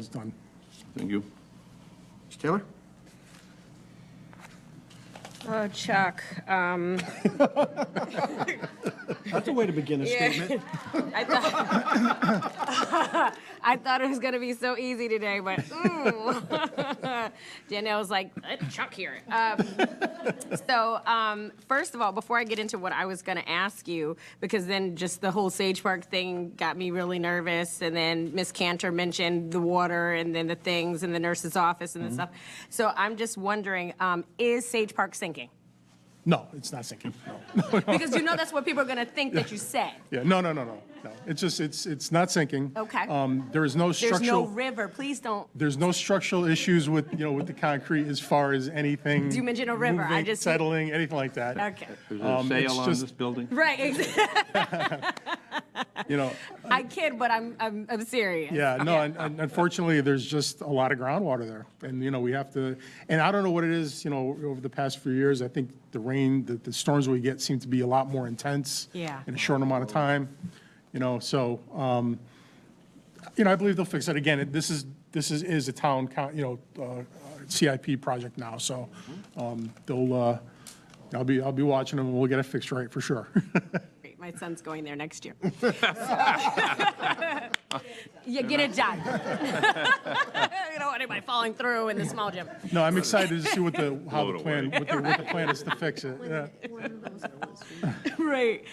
Speaker 14: done.
Speaker 7: Thank you.
Speaker 4: Ms. Taylor?
Speaker 11: Oh, Chuck,
Speaker 4: That's a way to begin a statement.
Speaker 11: I thought it was going to be so easy today, but Danielle was like, let Chuck hear it. First of all, before I get into what I was going to ask you, because then just the whole Sage Park thing got me really nervous, and then Miss Cantor mentioned the water and then the things in the nurse's office and the stuff. So I'm just wondering, is Sage Park sinking?
Speaker 14: No, it's not sinking, no.
Speaker 11: Because that's what people are going to think that you said.
Speaker 14: Yeah, no. It's just, it's not sinking.
Speaker 11: Okay.
Speaker 14: There is no
Speaker 11: There's no
Speaker 14: structural,
Speaker 11: river, please don't.
Speaker 14: there's no structural issues with, with the concrete as far as anything.
Speaker 11: You mentioned a river, I
Speaker 14: moving,
Speaker 11: just-
Speaker 14: Settling, anything like that.
Speaker 11: Okay.
Speaker 7: Is there a
Speaker 14: It's
Speaker 7: sale on
Speaker 14: just-
Speaker 7: this building?
Speaker 11: Right, exactly. I kid, but I'm serious.
Speaker 14: Yeah, no, and unfortunately, there's just a lot of groundwater there. And, we have to, and I don't know what it is, over the past few years, I think the rain, the storms we get seem to be a lot more intense.
Speaker 11: Yeah.
Speaker 14: In a short amount of time, so, I believe they'll fix it. Again, this is a town, CIP project now, so, I'll be watching them, and we'll get it fixed right, for sure.
Speaker 11: Great, my son's going there next year. Yeah, get it done. You don't want anybody falling through in the small gym.
Speaker 14: No, I'm excited to see what the
Speaker 7: Blow it
Speaker 14: plan, what the plan is to fix it, yeah.
Speaker 11: Right.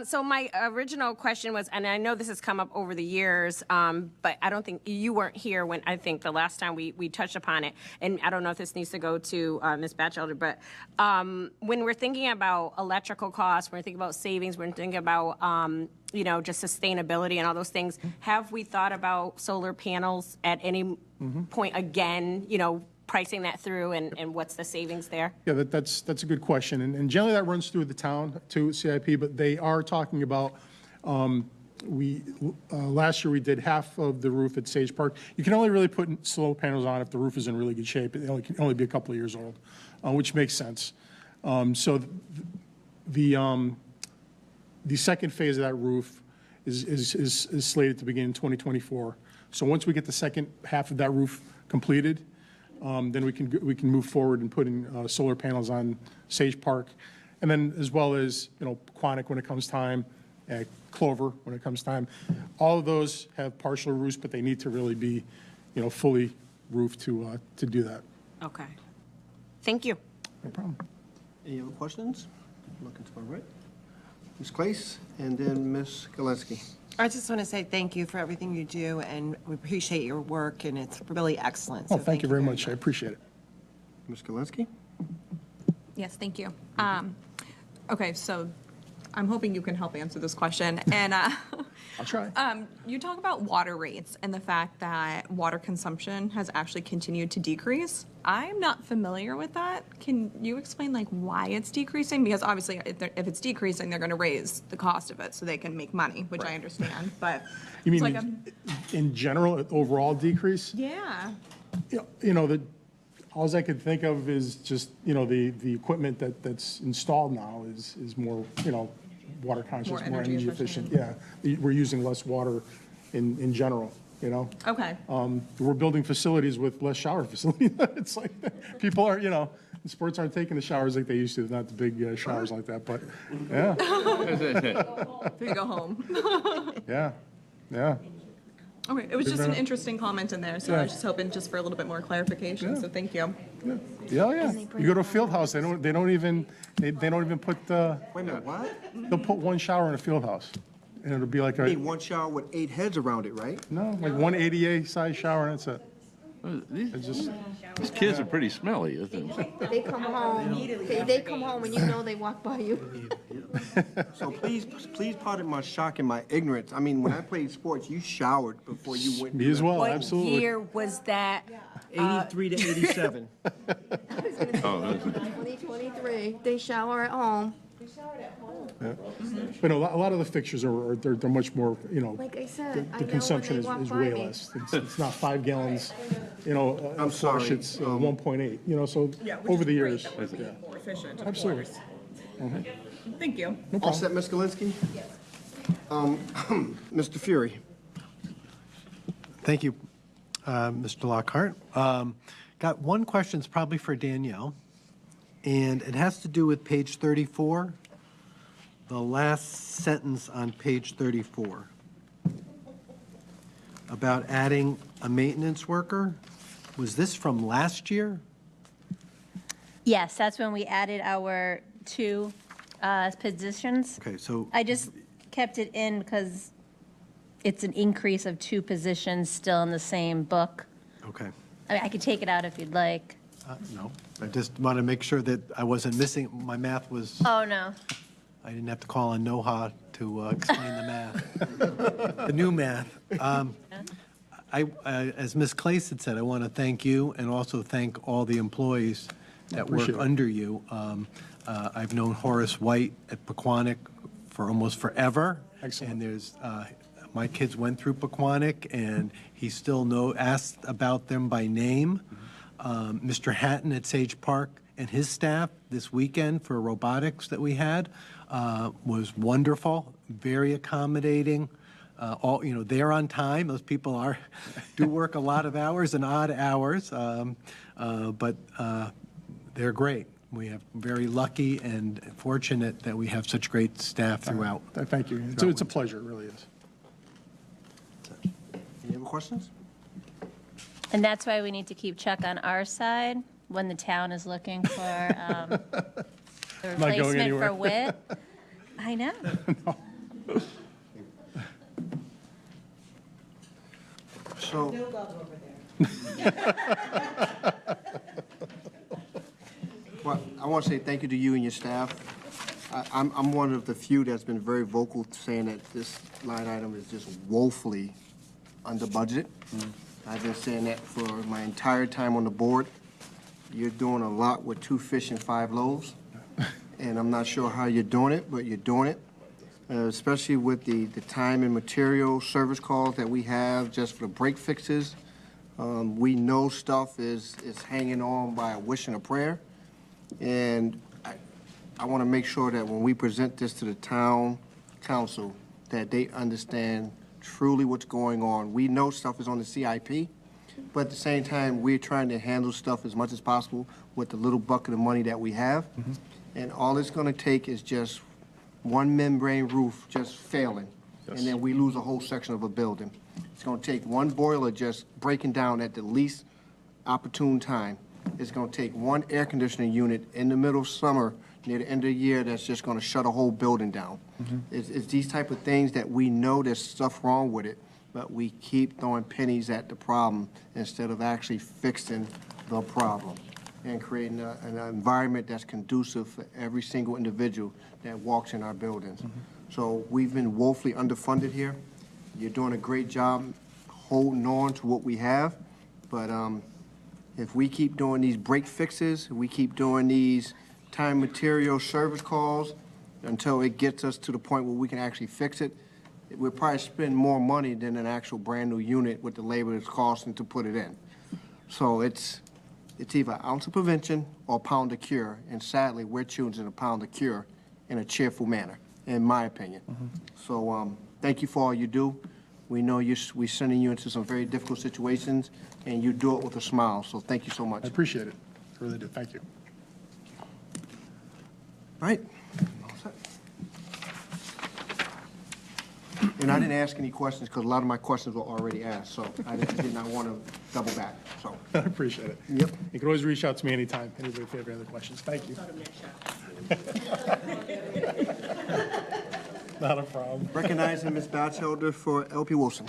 Speaker 11: So my original question was, and I know this has come up over the years, but I don't think you weren't here when I think the last time we touched upon it. And I don't know if this needs to go to Ms. Batchelder, but when we're thinking about electrical costs, we're thinking about savings, we're thinking about just sustainability and all those things. Have we thought about solar panels at any point again, pricing that through and what's the savings there?
Speaker 14: Yeah, that's a good question. And generally that runs through the town to CIP, but they are talking about, last year we did half of the roof at Sage Park. You can only really put solar panels on if the roof is in really good shape. It can only be a couple of years old, which makes sense. So the second phase of that roof is slated to begin in 2024. So once we get the second half of that roof completed, then we can move forward and putting solar panels on Sage Park, and then as well as Quonic when it comes time, Clover when it comes time. All of those have partial roofs, but they need to really be fully roofed to do that.
Speaker 11: Okay. Thank you.
Speaker 14: No problem.
Speaker 4: Any other questions? Looking to my right. Ms. Clace, and then Ms. Gillespie.
Speaker 15: I just want to say thank you for everything you do, and we appreciate your work, and it's really excellent. So
Speaker 14: Oh, thank you very much. I appreciate it.
Speaker 4: Ms. Gillespie?
Speaker 13: Yes, thank you. Okay, so I'm hoping you can help answer this question. And
Speaker 14: I'll try.
Speaker 13: you talk about water rates and the fact that water consumption has actually continued to decrease. I'm not familiar with that. Can you explain why it's decreasing? Because obviously if it's decreasing, they're going to raise the cost of it so they can make money, which I understand. But
Speaker 14: You
Speaker 13: it's
Speaker 14: mean in general, overall decrease?
Speaker 13: yeah.
Speaker 14: All I could think of is just, the equipment that's installed now is more, water conscious,
Speaker 13: More
Speaker 14: more
Speaker 13: energy
Speaker 14: energy efficient. Yeah, we're using less water in general,
Speaker 13: Okay.
Speaker 14: We're building facilities with less shower facilities. It's like, people are, sports aren't taking the showers like they used to, not the big showers like that, but, yeah,
Speaker 13: They go home.
Speaker 14: yeah.
Speaker 13: Okay, it was just an
Speaker 14: enough.
Speaker 13: interesting comment in there, so I was just hoping just for a little bit more clarification, so thank you.
Speaker 14: Yeah. You go to a field house, they don't even put the,
Speaker 4: Wait a minute, what?
Speaker 14: they'll put one shower in a field house. And it'll be like
Speaker 4: You mean one shower with 8 heads around it, right?
Speaker 14: no, like one ADA size shower and that's it.
Speaker 7: These kids are pretty smelly, isn't it?
Speaker 12: They come home, they come home and they walk by you.
Speaker 4: So please pardon my shock and my ignorance. I mean, when I played sports, you showered before you went.
Speaker 14: Me as well,
Speaker 11: What
Speaker 14: absolutely.
Speaker 11: year was that?
Speaker 4: 83 to 87.
Speaker 7: Oh,
Speaker 12: 2023, they shower at home.
Speaker 14: But a lot of the fixtures they're much more,
Speaker 12: Like I said, I
Speaker 14: the
Speaker 12: know
Speaker 14: consumption
Speaker 12: when they walk
Speaker 14: is
Speaker 12: by
Speaker 14: way
Speaker 12: me.
Speaker 14: less. It's not 5 gallons, a
Speaker 4: I'm
Speaker 14: flush,
Speaker 4: sorry.
Speaker 14: it's 1.8, so over the years. Yeah.
Speaker 13: More efficient, of
Speaker 14: Absolutely.
Speaker 13: course. Thank you.
Speaker 4: All set, Ms. Galinsky? Yes. Mr. Fury?
Speaker 1: Thank you, Mr. Lockhart. Got one question, it's probably for Danielle, and it has to do with page 34, the last sentence on page 34, about adding a maintenance worker. Was this from last year?
Speaker 9: Yes, that's when we added our 2 positions.
Speaker 1: Okay, so,
Speaker 9: I just kept it in because it's an increase of 2 positions still in the same book.
Speaker 1: okay.
Speaker 9: I mean, I could take it out if you'd like.
Speaker 1: No, I just want to make sure that I wasn't missing, my math was,
Speaker 9: Oh, no.
Speaker 1: I didn't have to call on Noha to explain the math, the new math. As Ms. Clace had said, I want to thank you and also thank all the employees that work
Speaker 14: Appreciate it.
Speaker 1: under you. I've known Horace White at Pequannock for almost forever.
Speaker 14: Excellent.
Speaker 1: And there's, my kids went through Pequannock, and he still asked about them by name. Mr. Hatton at Sage Park and his staff this weekend for robotics that we had was wonderful, very accommodating. They're on time. Those people do work a lot of hours and odd hours, but they're great. We have very lucky and fortunate that we have such great staff throughout.
Speaker 14: Thank you. It's a pleasure, it really is.
Speaker 4: Any other questions?
Speaker 9: And that's why we need to keep Chuck on our side when the town is looking for the
Speaker 14: Not going
Speaker 9: replacement
Speaker 14: anywhere.
Speaker 9: for Whit. I know.
Speaker 4: So. Well, I want to say thank you to you and your staff. I'm one of the few that's been very vocal saying that this line item is just woefully under budget. I've been saying that for my entire time on the board. You're doing a lot with 2 fish and 5 loaves, and I'm not sure how you're doing it, but you're doing it, especially with the time and material service calls that we have just for the break fixes. We know stuff is hanging on by a wish and a prayer, and I want to make sure that when we present this to the town council, that they understand truly what's going on. We know stuff is on the CIP, but at the same time, we're trying to handle stuff as much as possible with the little bucket of money that we have. And all it's going to take is just one membrane roof just failing, and then we lose a whole section of a building. It's going to take one boiler just breaking down at the least opportune time. It's going to take one air conditioning unit in the middle of summer near the end of the year that's just going to shut a whole building down. It's these type of things that we know there's stuff wrong with it, but we keep throwing pennies at the problem instead of actually fixing the problem and creating an environment that's conducive for every single individual that walks in our buildings. So we've been woefully underfunded here. You're doing a great job holding on to what we have, but if we keep doing these break fixes, we keep doing these time material service calls until it gets us to the point where we can actually fix it, we'll probably spend more money than an actual brand-new unit with the labor it's costing to put it in. So it's either an ounce of prevention or a pound of cure, and sadly, we're choosing a pound of cure in a cheerful manner, in my opinion. So thank you for all you do. We know we're sending you into some very difficult situations, and you do it with a smile, so thank you so much.
Speaker 14: I appreciate it. I really do. Thank you.
Speaker 4: All right. And I didn't ask any questions because a lot of my questions were already asked, so I did not want to double back, so.
Speaker 14: I appreciate it.
Speaker 4: Yep.
Speaker 14: You can always reach out to me anytime, anybody if you have any other questions. Thank you. Not a problem.
Speaker 4: Recognizing Ms. Batchelder for LP Wilson.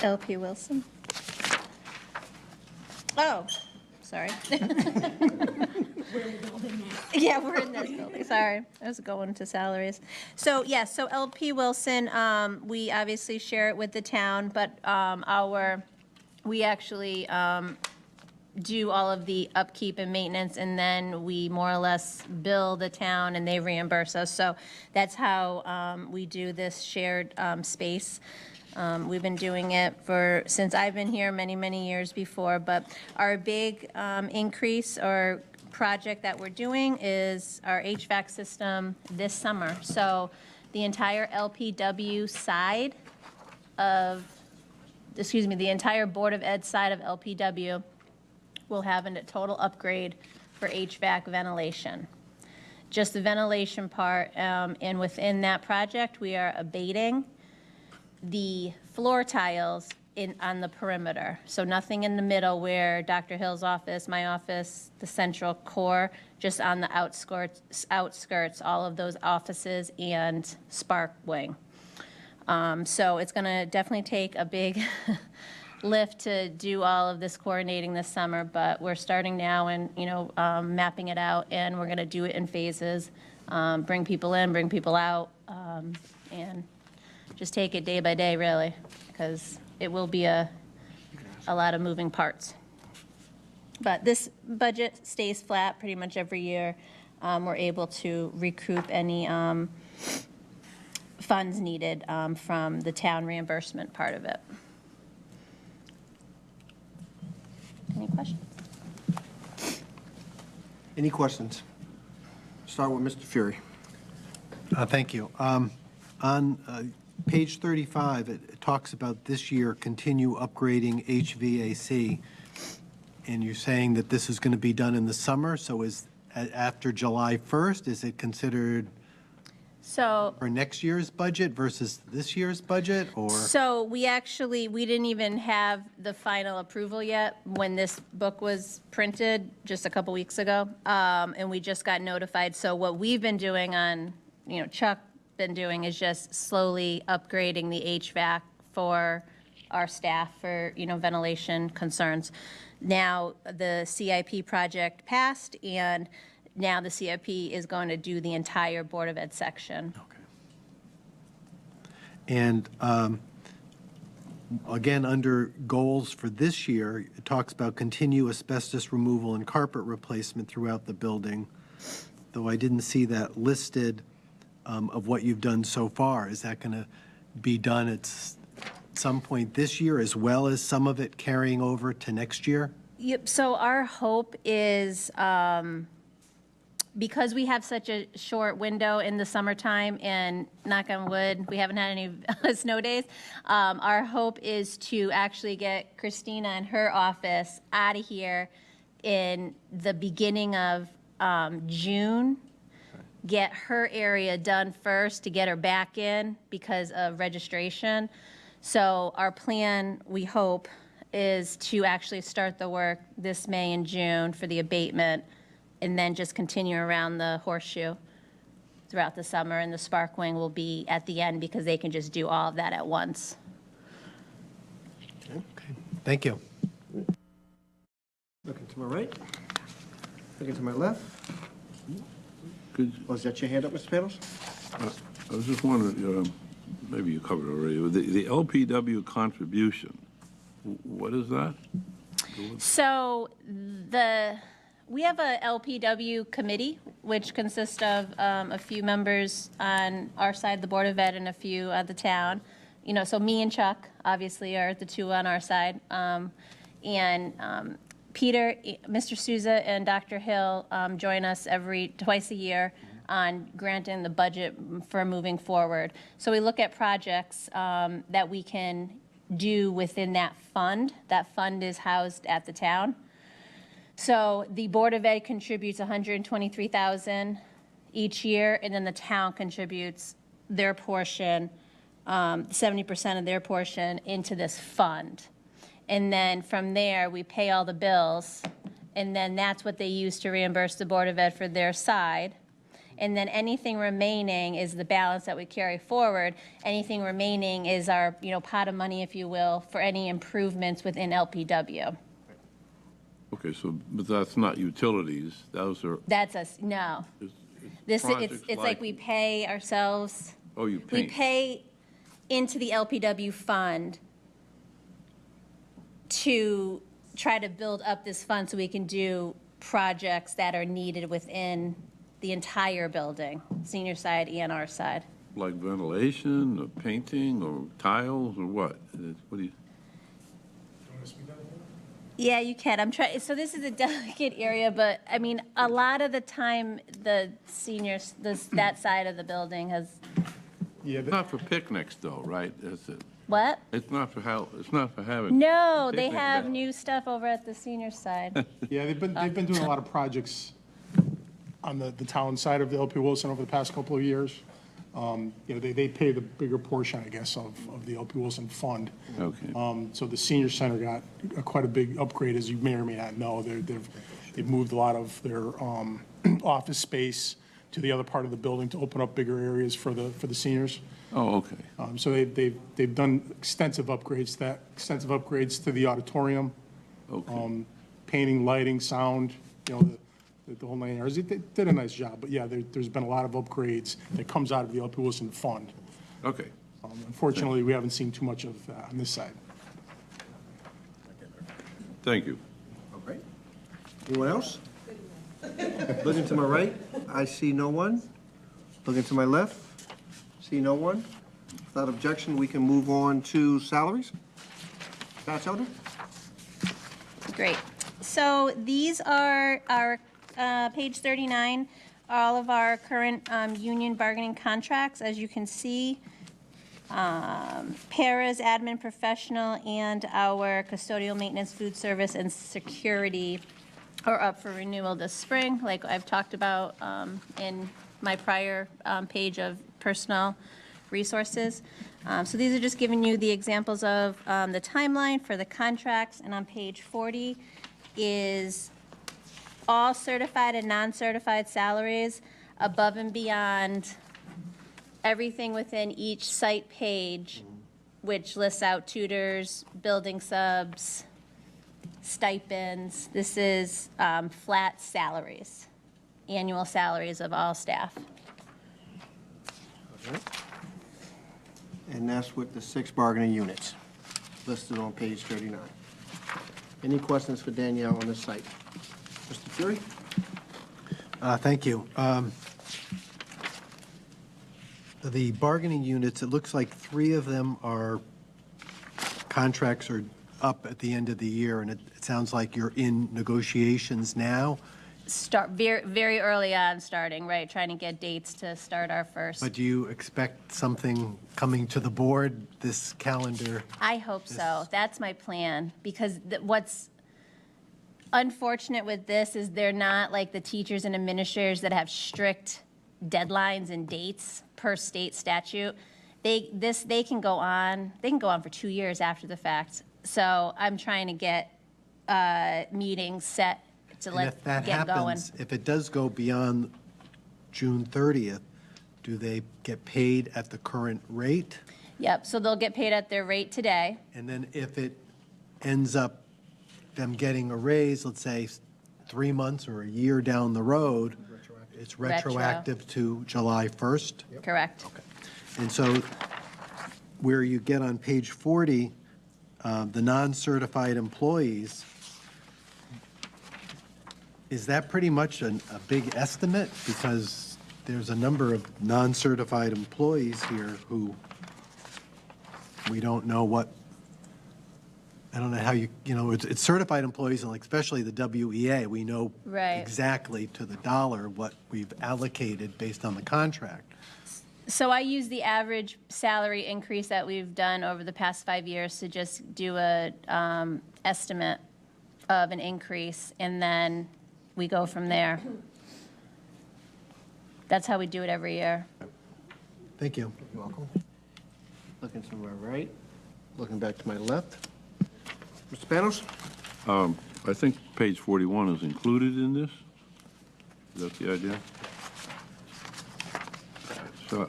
Speaker 9: LP Wilson. Oh, sorry. Yeah, we're in this building, sorry. I was going to salaries. So, yes, so LP Wilson, we obviously share it with the town, but we actually do all of the upkeep and maintenance, and then we more or less bill the town and they reimburse us. So that's how we do this shared space. We've been doing it since I've been here many, many years before, but our big increase or project that we're doing is our HVAC system this summer. So the entire LPW side of, the entire Board of Ed side of LPW will have a total upgrade for HVAC ventilation. Just the ventilation part, and within that project, we are abating the floor tiles on the perimeter. So nothing in the middle where Dr. Hill's office, my office, the central core, just on the outskirts, all of those offices and Spark Wing. So it's gonna definitely take a big lift to do all of this coordinating this summer, but we're starting now and, mapping it out, and we're gonna do it in phases, bring people in, bring people out, and just take it day by day, really, because it will be a lot of moving parts. But this budget stays flat pretty much every year. We're able to recoup any funds needed from the town reimbursement part of it. Any questions?
Speaker 4: Any questions? Start with Mr. Fury.
Speaker 1: Thank you. On page 35, it talks about this year continue upgrading HVAC, and you're saying that this is going to be done in the summer, so after July 1st, is it considered for next year's budget versus this year's budget, or?
Speaker 9: So we didn't even have the final approval yet when this book was printed just a couple weeks ago, and we just got notified. So what we've been doing Chuck been doing is just slowly upgrading the HVAC for our staff for, ventilation concerns. Now, the CIP project passed, and now the CIP is going to do the entire Board of Ed section.
Speaker 1: And again, under goals for this year, it talks about continue asbestos removal and carpet replacement throughout the building, though I didn't see that listed of what you've done so far. Is that going to be done at some point this year, as well as some of it carrying over to next year?
Speaker 9: Yep, so our hope is, because we have such a short window in the summertime, and knock on wood, we haven't had any snow days, our hope is to actually get Christina and her office out of here in the beginning of June, get her area done first to get her back in because of registration. So our plan, we hope, is to actually start the work this May and June for the abatement, and then just continue around the horseshoe throughout the summer, and the spark wing will be at the end because they can just do all of that at once.
Speaker 1: Okay, thank you.
Speaker 4: Looking to my right. Looking to my left.
Speaker 7: Could,
Speaker 4: Was that your hand up, Mr. Panos?
Speaker 7: I was just wondering, maybe you covered it already, the LPW contribution, what is that?
Speaker 9: So we have a LPW committee, which consists of a few members on our side, the Board of Ed, and a few at the town. You know, so me and Chuck, obviously, are the two on our side. Peter, Mr. Souza, and Dr. Hill join us twice a year on granting the budget for moving forward. So we look at projects that we can do within that fund. That fund is housed at the town. So the Board of Ed contributes $123,000 each year, and then the town contributes their portion, 70% of their portion, into this fund. And then from there, we pay all the bills, and then that's what they use to reimburse the Board of Ed for their side. And then anything remaining is the balance that we carry forward. Anything remaining is our, pot of money, if you will, for any improvements within LPW.
Speaker 7: Okay, so, but that's not utilities, those are,
Speaker 9: That's us, no. It's like we pay ourselves.
Speaker 7: oh, you
Speaker 9: We
Speaker 7: paint.
Speaker 9: pay into the LPW fund to try to build up this fund so we can do projects that are needed within the entire building, senior side and our side.
Speaker 7: Like ventilation, or painting, or tiles, or what? What do you?
Speaker 9: Yeah, you can. I'm trying, so this is a delicate area, but I mean, a lot of the time, the seniors, that side of the building has,
Speaker 14: Yeah,
Speaker 7: Not for picnics though, right? Is it?
Speaker 9: what?
Speaker 7: It's not for it's not for having.
Speaker 9: No, they
Speaker 7: picnic
Speaker 9: have
Speaker 7: there.
Speaker 9: new stuff over at the senior side.
Speaker 14: yeah, they've been doing a lot of projects on the town side of the LP Wilson over the past couple of years. They pay the bigger portion, I guess, of the LP Wilson fund.
Speaker 7: Okay.
Speaker 14: So the senior center got quite a big upgrade, as you may or may not know. They've moved a lot of their office space to the other part of the building to open up bigger areas for the seniors.
Speaker 7: Oh, okay.
Speaker 14: So they've done extensive upgrades to the auditorium,
Speaker 7: Okay.
Speaker 14: painting, lighting, sound, the whole 9 yards. They did a nice job, but yeah, there's been a lot of upgrades that comes out of the LP Wilson fund.
Speaker 7: Okay.
Speaker 14: Unfortunately, we haven't seen too much of that on this side.
Speaker 7: Thank you.
Speaker 4: All right. Anyone else? Looking to my right, I see no one. Looking to my left, see no one. Without objection, we can move on to salaries. Batchelder?
Speaker 9: Great. So these are our, page 39, all of our current union bargaining contracts. As you can see, paras, admin professional, and our custodial maintenance, food service, and security are up for renewal this spring, like I've talked about in my prior page of personnel resources. So these are just giving you the examples of the timeline for the contracts, and on page 40 is all certified and non-certified salaries above and beyond everything within each site page, which lists out tutors, building subs, stipends. This is flat salaries. annual salaries of all staff.
Speaker 4: And that's with the 6 bargaining units listed on page 39. Any questions for Danielle on this site? Mr. Fury?
Speaker 1: Thank you. The bargaining units, it looks like 3 of them are, contracts are up at the end of the year, and it sounds like you're in negotiations now.
Speaker 9: Start very, very early on starting, right, trying to get dates to start our first.
Speaker 1: But do you expect something coming to the board this calendar?
Speaker 9: I hope so. That's my plan, because what's unfortunate with this is they're not like the teachers and administrators that have strict deadlines and dates per state statute. They can go on for 2 years after the fact. So I'm trying to get meetings set to
Speaker 1: And if that
Speaker 9: get going.
Speaker 1: happens, if it does go beyond June 30th, do they get paid at the current rate?
Speaker 9: Yep, so they'll get paid at their rate today.
Speaker 1: And then if it ends up them getting a raise, let's say 3 months or a year down the road, it's retroactive to July 1st?
Speaker 9: Correct.
Speaker 1: And so where you get on page 40, the non-certified employees, is that pretty much a big estimate? Because there's a number of non-certified employees here who we don't know what, I don't know how it's certified employees, and like especially the WEA, we know
Speaker 9: Right.
Speaker 1: exactly to the dollar what we've allocated based on the contract.
Speaker 9: So I use the average salary increase that we've done over the past 5 years to just do a estimate of an increase, and then we go from there. That's how we do it every year.
Speaker 1: Thank you.
Speaker 4: You're welcome. Looking to my right, looking back to my left. Mr. Panos?
Speaker 7: I think page 41 is included in this. Is that the idea? So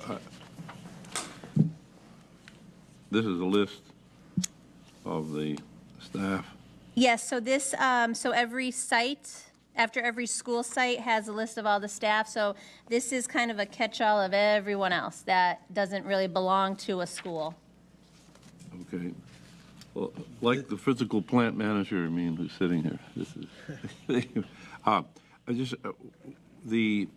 Speaker 7: this is a list of the staff.
Speaker 9: Yes, so this, so every site, after every school site has a list of all the staff, so this is kind of a catch-all of everyone else that doesn't really belong to a school.
Speaker 7: Okay. Well, like the physical plant manager, who's sitting here. This is, I just, the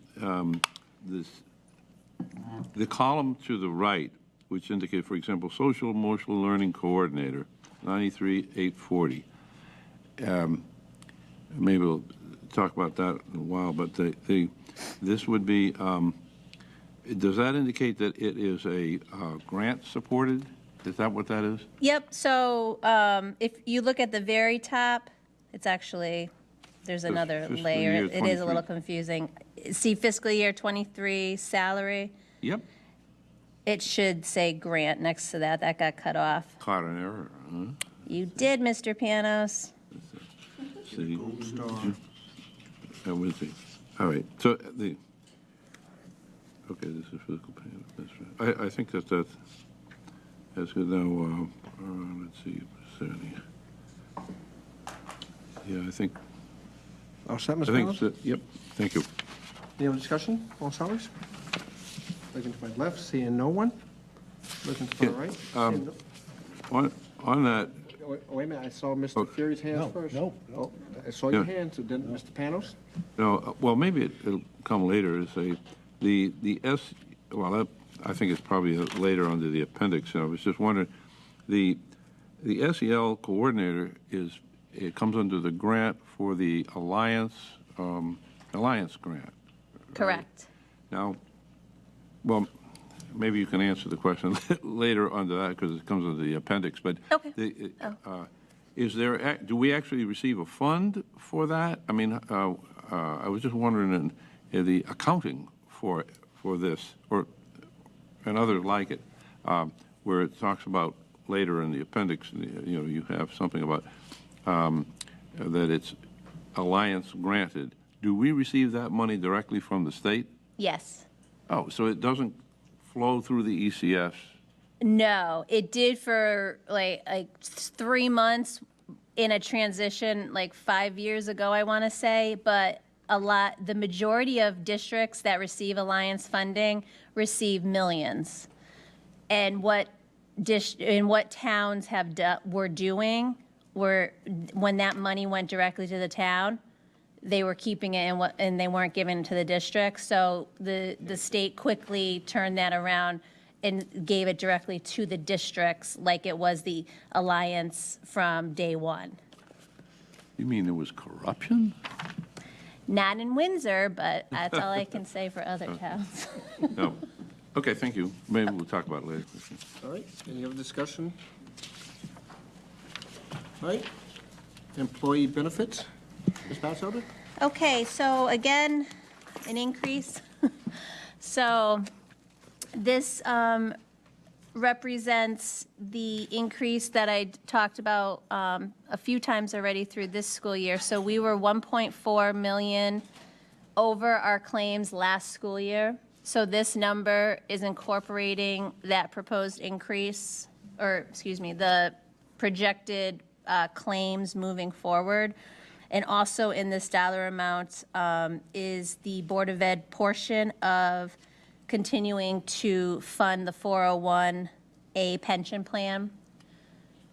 Speaker 7: column to the right, which indicate, for example, social emotional learning coordinator, 93,840. Maybe we'll talk about that in a while, but this would be, does that indicate that it is a grant supported? Is that what that is?
Speaker 9: Yep, so if you look at the very top, it's actually, there's another
Speaker 7: fiscal
Speaker 9: layer.
Speaker 7: year
Speaker 9: It is a
Speaker 7: 23.
Speaker 9: little confusing. See fiscal year 23 salary?
Speaker 7: Yep.
Speaker 9: It should say grant next to that. That got cut off.
Speaker 7: Caught an error, huh?
Speaker 9: You did, Mr. Panos.
Speaker 7: See. I'm with you. All right, so okay, this is physical pain. That's right. I think that's good now. Let's see, is there any? Yeah, I think.
Speaker 4: All set, Mr.
Speaker 7: I think
Speaker 4: Panos?
Speaker 7: that's it. Yep, thank you.
Speaker 4: Any other discussion on salaries? Looking to my left, seeing no one. Looking to my
Speaker 7: Yeah,
Speaker 4: right. seeing no-
Speaker 7: On that,
Speaker 4: Wait a minute, I saw Mr. Fury's hands first.
Speaker 1: no.
Speaker 4: Oh, I saw your
Speaker 7: Yeah.
Speaker 4: hand, so then Mr. Panos?
Speaker 7: no, well, maybe it'll come later. I think it's probably later under the appendix. I was just wondering, the SEL coordinator it comes under the grant for the Alliance grant.
Speaker 9: Correct.
Speaker 7: Now, well, maybe you can answer the question later under that because it comes under the appendix. But
Speaker 9: Okay.
Speaker 7: do we actually receive a fund for that? I was just wondering in the accounting for this and others like it, where it talks about later in the appendix. You have something about that it's Alliance granted. Do we receive that money directly from the state?
Speaker 9: Yes.
Speaker 7: Oh, so it doesn't flow through the ECS?
Speaker 9: No, it did for like 3 months in a transition like 5 years ago, I want to say, but the majority of districts that receive Alliance funding receive millions. And what towns were doing when that money went directly to the town, they were keeping it and they weren't giving it to the district. So the state quickly turned that around and gave it directly to the districts like it was the Alliance from day one.
Speaker 7: You mean there was corruption?
Speaker 9: Not in Windsor, but that's all I can say for other towns.
Speaker 7: No. Okay, thank you. Maybe we'll talk about it later.
Speaker 4: All right, any other discussion? All right, employee benefits, Ms. Batchelder?
Speaker 9: Okay, so again, an increase. So this represents the increase that I talked about a few times already through this school year. So we were 1.4 million over our claims last school year. So this number is incorporating that proposed increase, or excuse me, the projected claims moving forward. And also in this dollar amount is the Board of Ed portion of continuing to fund the 401A pension plan,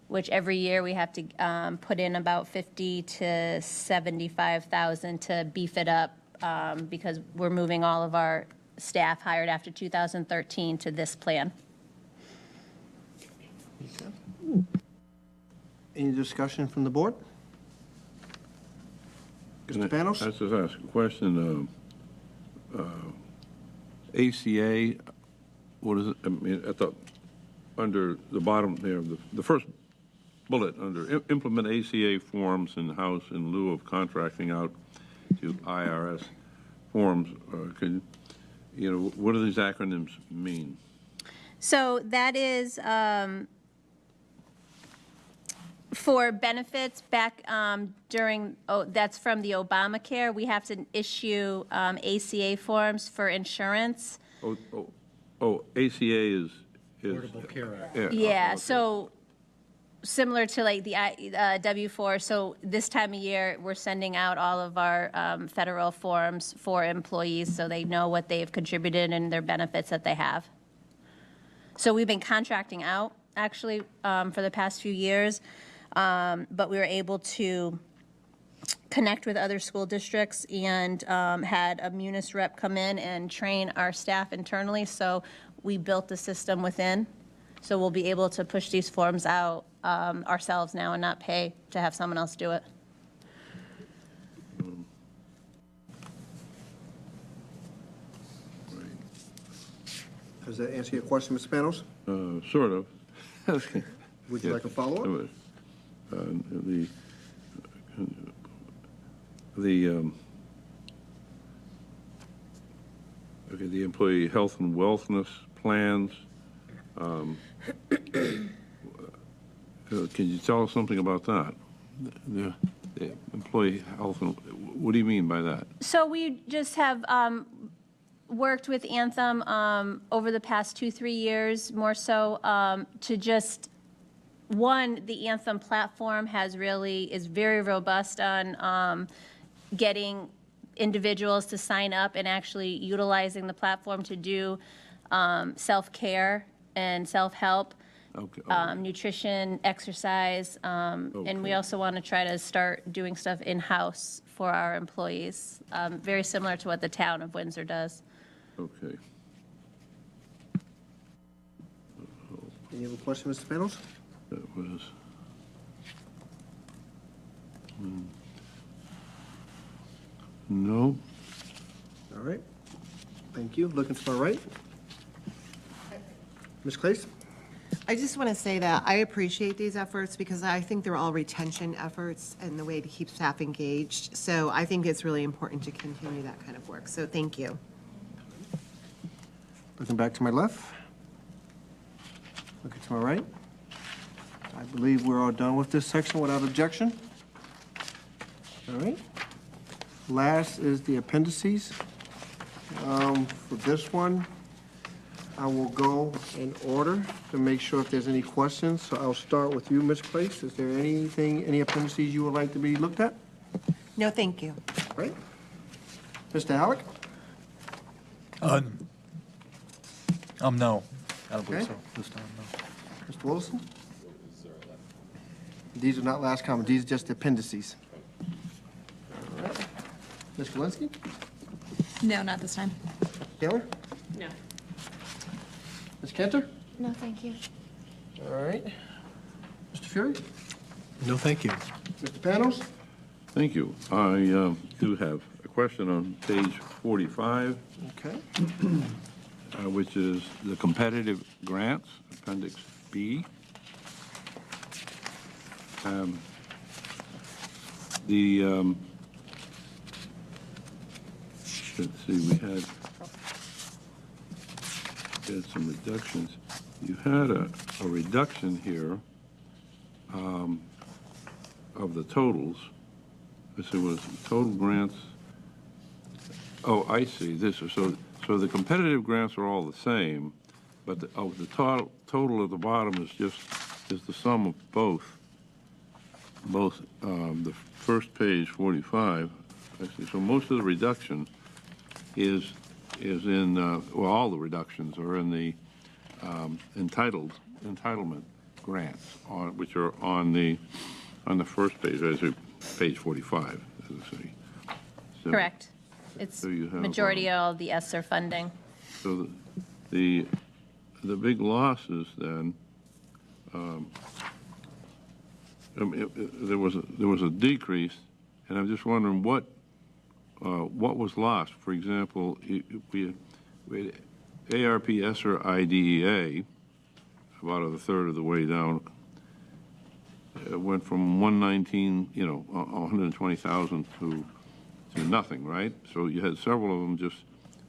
Speaker 9: which every year we have to put in about 50 to 75,000 to beef it up because we're moving all of our staff hired after 2013 to this plan.
Speaker 4: Any discussion from the board? Mr. Panos?
Speaker 7: I just ask a question. ACA, what is it? I mean, at the, under the bottom there, the first bullet under implement ACA forms in-house in lieu of contracting out to IRS forms. What do these acronyms mean?
Speaker 9: So that is for benefits back during, that's from the Obamacare. We have to issue ACA forms for insurance.
Speaker 7: ACA is
Speaker 1: Affordable Care Act.
Speaker 9: Yeah,
Speaker 7: okay.
Speaker 9: so similar to like the W-4, so this time of year, we're sending out all of our federal forms for employees so they know what they've contributed and their benefits that they have. So we've been contracting out, actually, for the past few years, but we were able to connect with other school districts and had a Munis rep come in and train our staff internally, so we built the system within. So we'll be able to push these forms out ourselves now and not pay to have someone else do it.
Speaker 4: Does that answer your question, Mr. Panos?
Speaker 7: Sort of.
Speaker 4: Would you like a follow-up?
Speaker 7: The employee health and wellness plans. Can you tell us something about that? The employee health, and what do you mean by that?
Speaker 9: So we just have worked with Anthem over the past 2-3 years, more so, to just, one, the Anthem platform is very robust on getting individuals to sign up and actually utilizing the platform to do self-care and self-help.
Speaker 7: Okay.
Speaker 9: Nutrition, exercise, and we also want to try to start doing stuff in-house for our employees, very similar to what the town of Windsor does.
Speaker 7: Okay.
Speaker 4: Any other question, Mr. Panos?
Speaker 7: That was. No.
Speaker 4: All right, thank you. Looking to my right. Ms. Claes?
Speaker 15: I just want to say that I appreciate these efforts because I think they're all retention efforts and the way to keep staff engaged. So I think it's really important to continue that kind of work. So thank you.
Speaker 4: Looking back to my left. Looking to my right. I believe we're all done with this section without objection. All right. Last is the appendices. For this one, I will go in order to make sure if there's any questions. So I'll start with you, Ms. Claes. Is there anything, any appendices you would like to be looked at?
Speaker 15: No, thank you.
Speaker 4: All right. Mr. Halleck?
Speaker 16: No. I don't believe
Speaker 4: Okay.
Speaker 16: so this time, no.
Speaker 4: Mr. Wilson? These are not last comments, these are just appendices. All right. Ms. Kalinsky?
Speaker 13: No, not this time.
Speaker 4: Taylor?
Speaker 11: No.
Speaker 4: Ms. Cantor?
Speaker 12: No, thank you.
Speaker 4: All right. Mr. Fury?
Speaker 1: No, thank you.
Speaker 4: Mr. Panos?
Speaker 7: Thank you. I do have a question on page 45,
Speaker 4: Okay.
Speaker 7: which is the competitive grants, Appendix B. Let's see, we had some reductions. You had a reduction here of the totals. Let's see, was total grants? Oh, I see. So the competitive grants are all the same, but the total at the bottom is the sum of both the first page 45. I see. So most of the reduction is in well, all the reductions are in the entitlement grants, which are on the first page, page 45, as I say. So,
Speaker 9: Correct. It's
Speaker 7: so you have,
Speaker 9: majority of all the ESSER funding.
Speaker 7: So the big losses then, there was a decrease, and I'm just wondering what was lost. For example, we had ARP ESSER IDEA, about a third of the way down. It went from 119, 120,000 to nothing, right? So you had several of them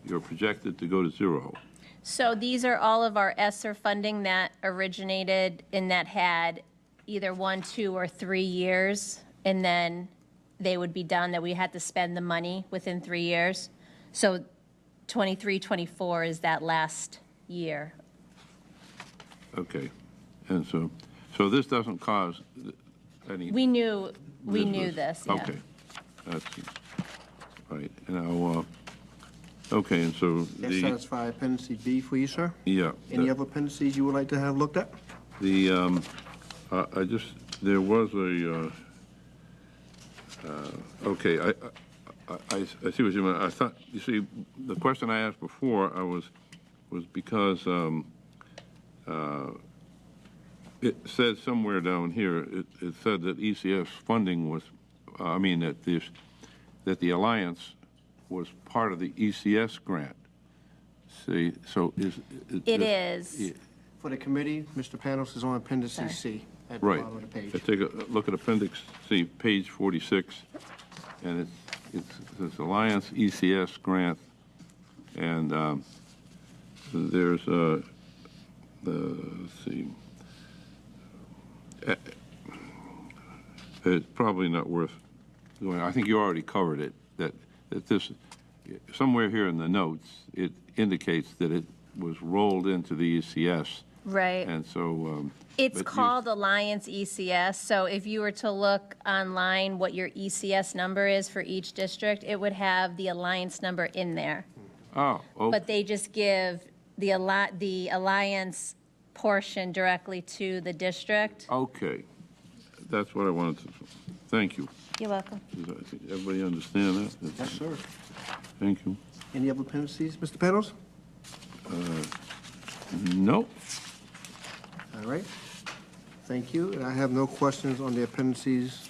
Speaker 7: you're projected to go to zero.
Speaker 9: So these are all of our ESSER funding that originated and that had either 1, 2, or 3 years, and then they would be done, that we had to spend the money within 3 years. So 23, 24 is that last year.
Speaker 7: Okay. And so this doesn't cause any...
Speaker 9: We knew this, yeah.
Speaker 7: Okay. That's right. Now, okay, and so
Speaker 4: That satisfy appendix B for you, sir?
Speaker 7: Yeah.
Speaker 4: Any other appendices you would like to have looked at?
Speaker 7: There was a, okay, I see what you mean. I thought, you see, the question I asked before, was because it said somewhere down here, it said that ECS funding was, that the Alliance was part of the ECS grant. See, so
Speaker 9: It is.
Speaker 4: For the committee, Mr. Panos is on appendix C at the
Speaker 7: Right.
Speaker 4: bottom of the page.
Speaker 7: I take a look at Appendix C, page 46, and it's Alliance ECS grant, and there's let's see, it's probably not worth going. I think you already covered it. That this somewhere here in the notes it indicates that it was rolled into the ECS.
Speaker 9: Right.
Speaker 7: And so...
Speaker 9: It's called Alliance ECS, so if you were to look online what your ECS number is for each district, it would have the Alliance number in there.
Speaker 7: Oh, okay.
Speaker 9: But they just give the Alliance portion directly to the district.
Speaker 7: Okay. That's what I wanted to... Thank you.
Speaker 9: You're welcome.
Speaker 7: Does I think everybody understand that?
Speaker 4: Yes, sir.
Speaker 7: Thank you.
Speaker 4: Any other appendices, Mr. Panos?
Speaker 7: No.
Speaker 4: All right. Thank you. And I have no questions on the appendices.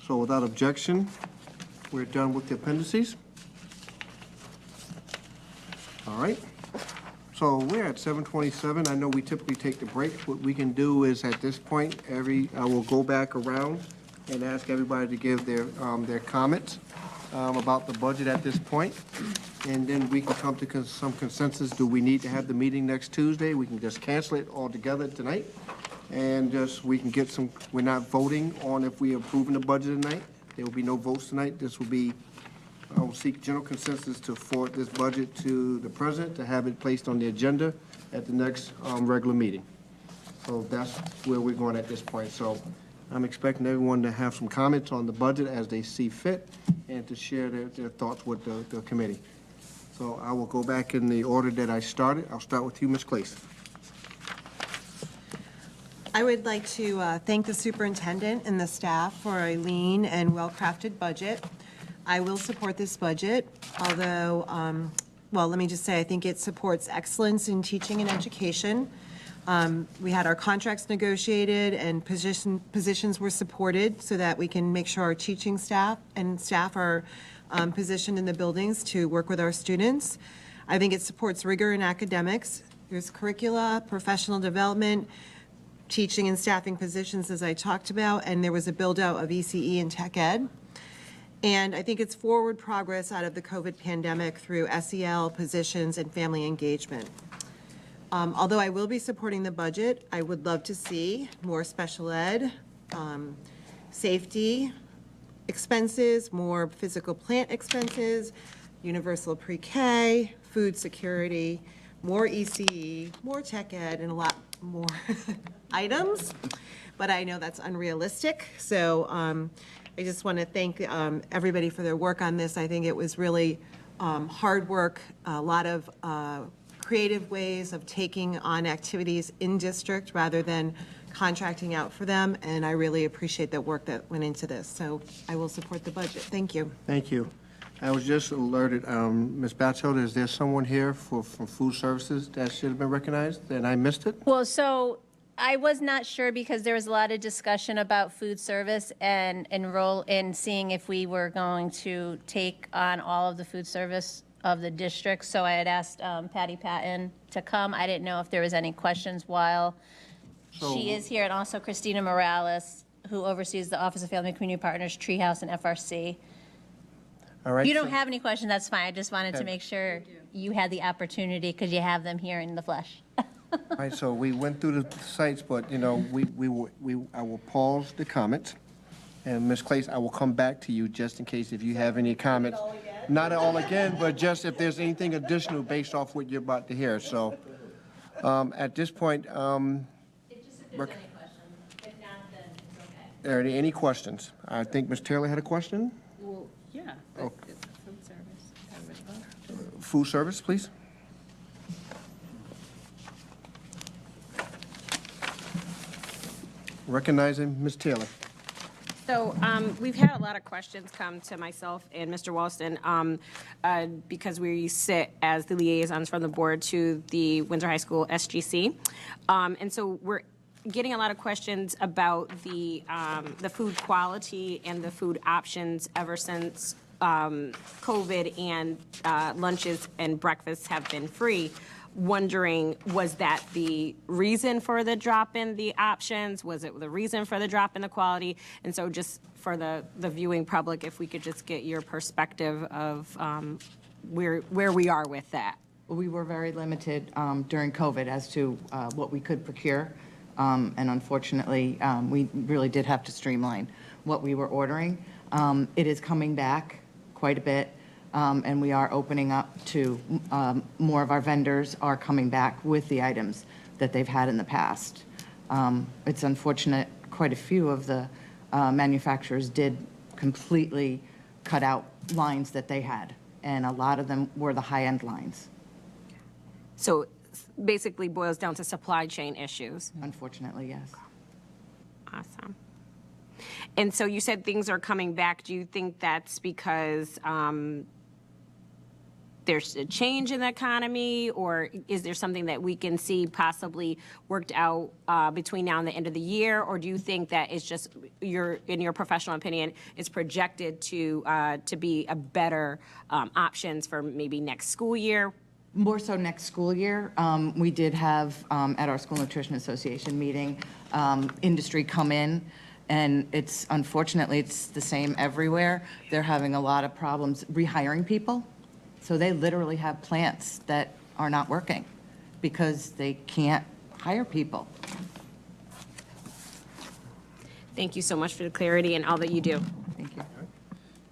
Speaker 4: So without objection, we're done with the appendices. All right. So we're at 7:27. I know we typically take the break. What we can do is at this point, I will go back around and ask everybody to give their comments about the budget at this point. And then we can come to some consensus. Do we need to have the meeting next Tuesday? We can just cancel it altogether tonight. And we can get some, we're not voting on if we're approving the budget tonight. There will be no votes tonight. This will be, I will seek general consensus to forward this budget to the president to have it placed on the agenda at the next regular meeting. So that's where we're going at this point. So I'm expecting everyone to have some comments on the budget as they see fit. and to share their thoughts with the committee. So I will go back in the order that I started. I'll start with you, Ms. Claes.
Speaker 15: I would like to thank the superintendent and the staff for a lean and well-crafted budget. I will support this budget, although, well, let me just say, I think it supports excellence in teaching and education. We had our contracts negotiated and positions were supported so that we can make sure our teaching staff are positioned in the buildings to work with our students. I think it supports rigor in academics. There's curricula, professional development, teaching and staffing positions, as I talked about, and there was a build-out of ECE and tech ed. And I think it's forward progress out of the COVID pandemic through SEL positions and family engagement. Although I will be supporting the budget, I would love to see more special ed, safety expenses, more physical plant expenses, universal pre-K, food security, more ECE, more tech ed, and a lot more items. But I know that's unrealistic, so I just want to thank everybody for their work on this. I think it was really hard work, a lot of creative ways of taking on activities in district rather than contracting out for them, and I really appreciate the work that went into this. So I will support the budget. Thank you.
Speaker 4: Thank you. I was just alerted, Ms. Batchelder, is there someone here from food services that should have been recognized, and I missed it?
Speaker 9: Well, so I was not sure because there was a lot of discussion about food service and enroll in seeing if we were going to take on all of the food service of the district. So I had asked Patty Patton to come. I didn't know if there was any questions while she is here, and also Christina Morales, who oversees the Office of Family and Community Partners, Treehouse, and FRC.
Speaker 4: All right.
Speaker 9: If you don't have any questions, that's fine. I just wanted to make sure you had the opportunity because you have them here in the flesh.
Speaker 4: All right, so we went through the sites, but, you know, I will pause the comments. And Ms. Claes, I will come back to you just in case if you have any comments. Not all again, but just if there's anything additional based off what you're about to hear. So at this point,
Speaker 9: Just if there's any questions. If not, then it's okay.
Speaker 4: are there any questions? I think Ms. Taylor had a question.
Speaker 11: Well, yeah.
Speaker 4: Oh.
Speaker 11: It's food service.
Speaker 4: Food service, please. Recognizing Ms. Taylor.
Speaker 11: So we've had a lot of questions come to myself and Mr. Walston because we sit as the liaisons from the board to the Windsor High School SGC. And so we're getting a lot of questions about the food quality and the food options ever since COVID and lunches and breakfasts have been free. Wondering, was that the reason for the drop in the options? Was it the reason for the drop in the quality? And so just for the viewing public, if we could just get your perspective of where we are with that.
Speaker 16: We were very limited during COVID as to what we could procure. And unfortunately, we really did have to streamline what we were ordering. It is coming back quite a bit. And we are opening up to more of our vendors are coming back with the items that they've had in the past. It's unfortunate quite a few of the manufacturers did completely cut out lines that they had, and a lot of them were the high-end lines.
Speaker 11: So basically boils down to supply chain issues.
Speaker 16: Unfortunately, yes.
Speaker 11: Awesome. And so you said things are coming back. Do you think that's because there's a change in the economy, or is there something that we can see possibly worked out between now and the end of the year? Or do you think that it's just, in your professional opinion, it's projected to be a better options for maybe next school year?
Speaker 16: More so next school year. We did have, at our School Nutrition Association meeting, industry come in, and unfortunately, it's the same everywhere. They're having a lot of problems rehiring people. So they literally have plants that are not working because they can't hire people.
Speaker 11: Thank you so much for the clarity and all that you do.
Speaker 16: Thank you.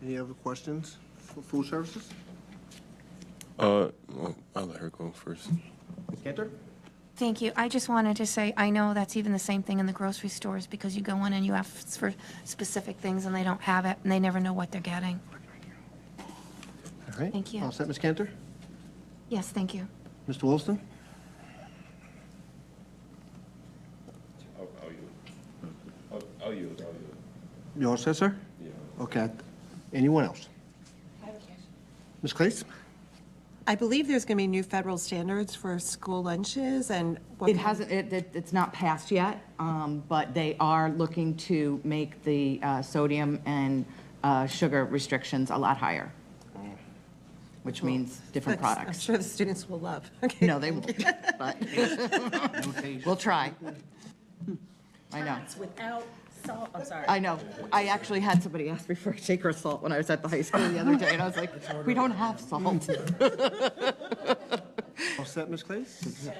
Speaker 4: Any other questions for food services?
Speaker 10: Well, I'll let her go first.
Speaker 4: Ms. Cantor?
Speaker 12: Thank you. I just wanted to say, I know that's even the same thing in the grocery stores because you go in and you ask for specific things and they don't have it and they never know what they're getting.
Speaker 4: All right.
Speaker 12: Thank you.
Speaker 4: All set, Ms. Cantor?
Speaker 12: Yes, thank you.
Speaker 4: Mr. Wilson?
Speaker 10: I'll use.
Speaker 4: You all set, sir?
Speaker 10: Yeah.
Speaker 4: Okay. Anyone else? Ms. Claes?
Speaker 15: I believe there's going to be new federal standards for school lunches and. what
Speaker 16: It
Speaker 15: kind-
Speaker 16: hasn't, it's not passed yet, but they are looking to make the sodium and sugar restrictions a lot higher, which means different
Speaker 15: That's- I'm
Speaker 16: products.
Speaker 15: sure the students will love. Okay.
Speaker 16: No, they won't, but we'll try. I know.
Speaker 11: Without salt, I'm sorry.
Speaker 16: I know. I actually had somebody ask me for a shaker of salt when I was at the high school the other day, and I was like, we don't have salt.
Speaker 4: All set, Ms. Claes?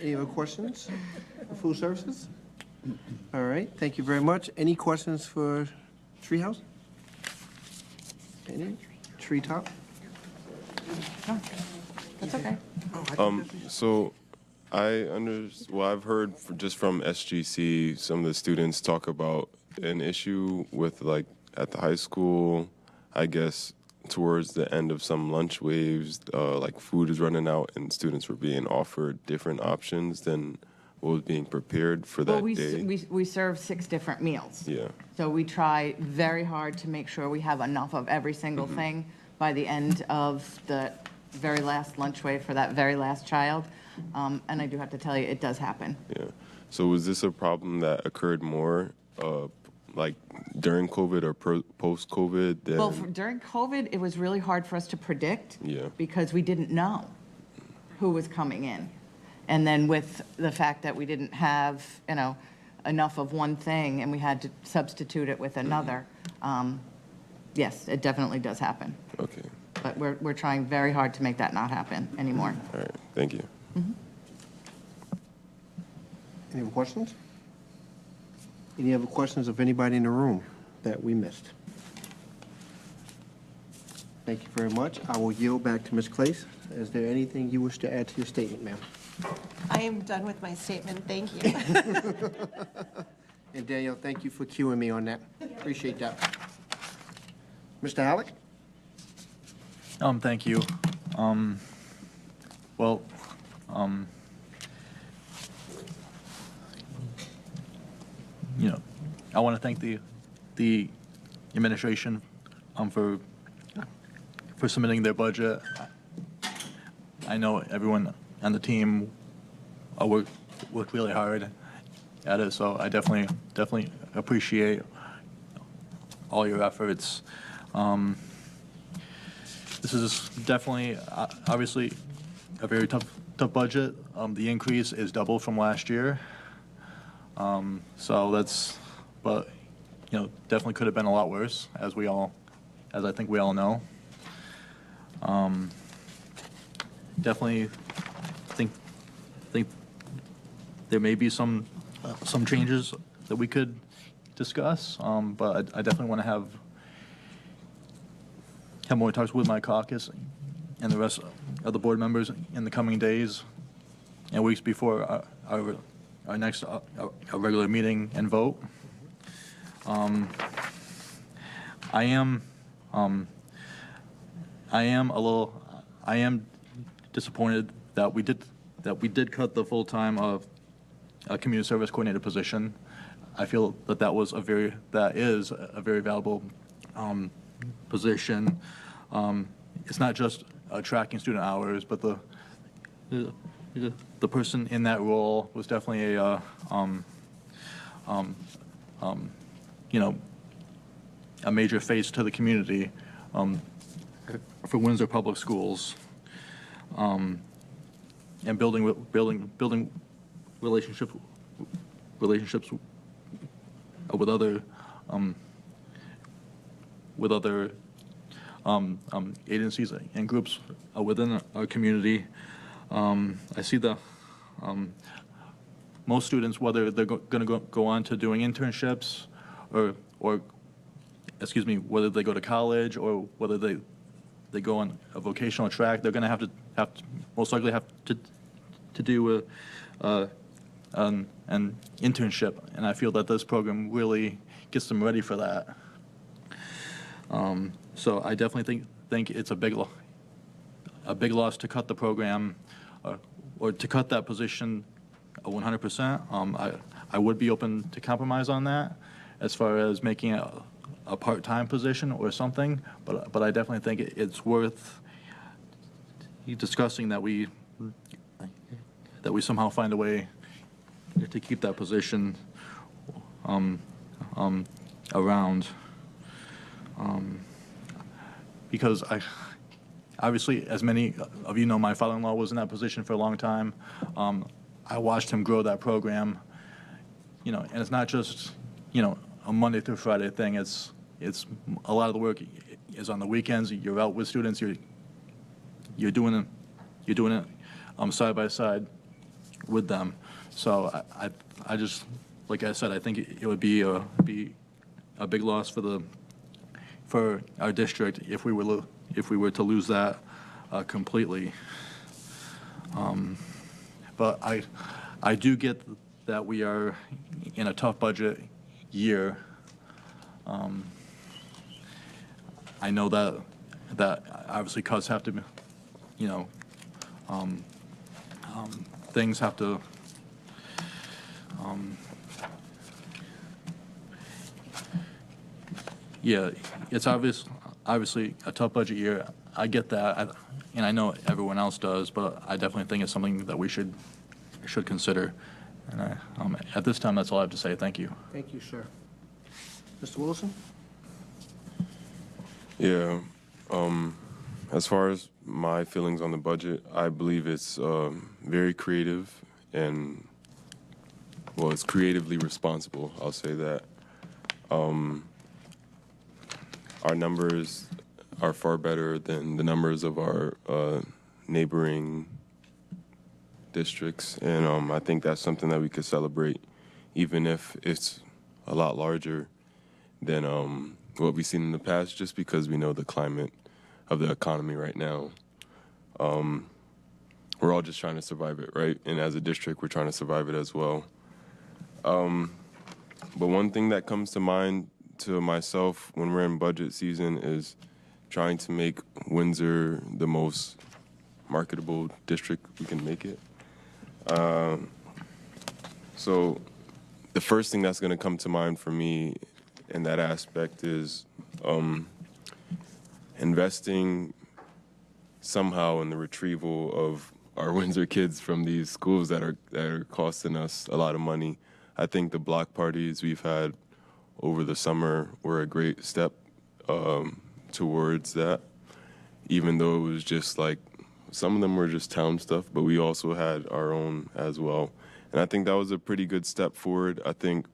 Speaker 4: Any other questions for food services? All right, thank you very much. Any questions for Treehouse? Any? Treetop?
Speaker 16: That's okay.
Speaker 10: So I've heard just from SGC, some of the students talk about an issue with like at the high school, I guess towards the end of some lunch waves, like food is running out and students were being offered different options than what was being prepared for that
Speaker 16: Well,
Speaker 10: day.
Speaker 16: we serve 6 different meals.
Speaker 10: Yeah.
Speaker 16: So we try very hard to make sure we have enough of every single thing by the end of the very last lunch wave for that very last child. And I do have to tell you, it does happen.
Speaker 10: Yeah. So was this a problem that occurred more, like during COVID or post-COVID? Than...
Speaker 16: Well, during COVID, it was really hard for us to predict.
Speaker 10: Yeah.
Speaker 16: Because we didn't know who was coming in. And then with the fact that we didn't have, enough of one thing and we had to substitute it with another, yes, it definitely does happen.
Speaker 10: Okay.
Speaker 16: But we're trying very hard to make that not happen anymore.
Speaker 10: All right. Thank you.
Speaker 4: Any other questions? Any other questions of anybody in the room that we missed? Thank you very much. I will yield back to Ms. Claes. Is there anything you wish to add to your statement, ma'am?
Speaker 15: I am done with my statement. Thank you.
Speaker 4: And Danielle, thank you for cueing me on that. Appreciate that. Mr. Halleck?
Speaker 17: Thank you. Well, I want to thank the administration for submitting their budget. I know everyone on the team worked really hard at it, so I definitely appreciate all your efforts. This is definitely, obviously, a very tough budget. The increase is double from last year. So that's, but, definitely could have been a lot worse, as I think we all know. Definitely think there may be some changes that we could discuss, but I definitely want to have more talks with my caucus and the rest of the board members in the coming days and weeks before our next our regular meeting and vote. I am disappointed that we did cut the full-time of a community service coordinator position. I feel that is a very valuable position. It's not just tracking student hours, but the person in that role was definitely a major face to the community for Windsor Public Schools, and building relationships with other agencies and groups within our community. I see most students, whether they're going to go on to doing internships or whether they go to college or whether they go on a vocational track, they're going to have to most likely have to do an internship, and I feel that this program really gets them ready for that. So I definitely think it's a big loss to cut the program or to cut that position 100%. I would be open to compromise on that as far as making it a part-time position or something, but I definitely think it's worth discussing that we somehow find a way to keep that position around. Because obviously, as many of you know, my father-in-law was in that position for a long time. I watched him grow that program, and it's not just, a Monday through Friday thing. It's a lot of the work is on the weekends. You're out with students. You're doing it side by side with them. So I just, like I said, I think it would be a big loss for our district if we were to lose that completely. But I do get that we are in a tough budget year. I know that obviously cuts have to, things have to. Yeah, it's obviously a tough budget year. I get that, and I know everyone else does, but I definitely think it's something that we should consider. And at this time, that's all I have to say. Thank you.
Speaker 4: Thank you, sir. Mr. Wilson?
Speaker 10: Yeah, as far as my feelings on the budget, I believe it's very creative and, well, it's creatively responsible, I'll say that. Our numbers are far better than the numbers of our neighboring districts, and I think that's something that we could celebrate, even if it's a lot larger than what we've seen in the past, just because we know the climate of the economy right now. We're all just trying to survive it, right? And as a district, we're trying to survive it as well. But one thing that comes to mind to myself when we're in budget season is trying to make Windsor the most marketable district we can make it. So the first thing that's going to come to mind for me in that aspect is investing somehow in the retrieval of our Windsor kids from these schools that are costing us a lot of money. I think the block parties we've had over the summer were a great step towards that, even though it was just like, some of them were just town stuff, but we also had our own as well. And I think that was a pretty good step forward. I think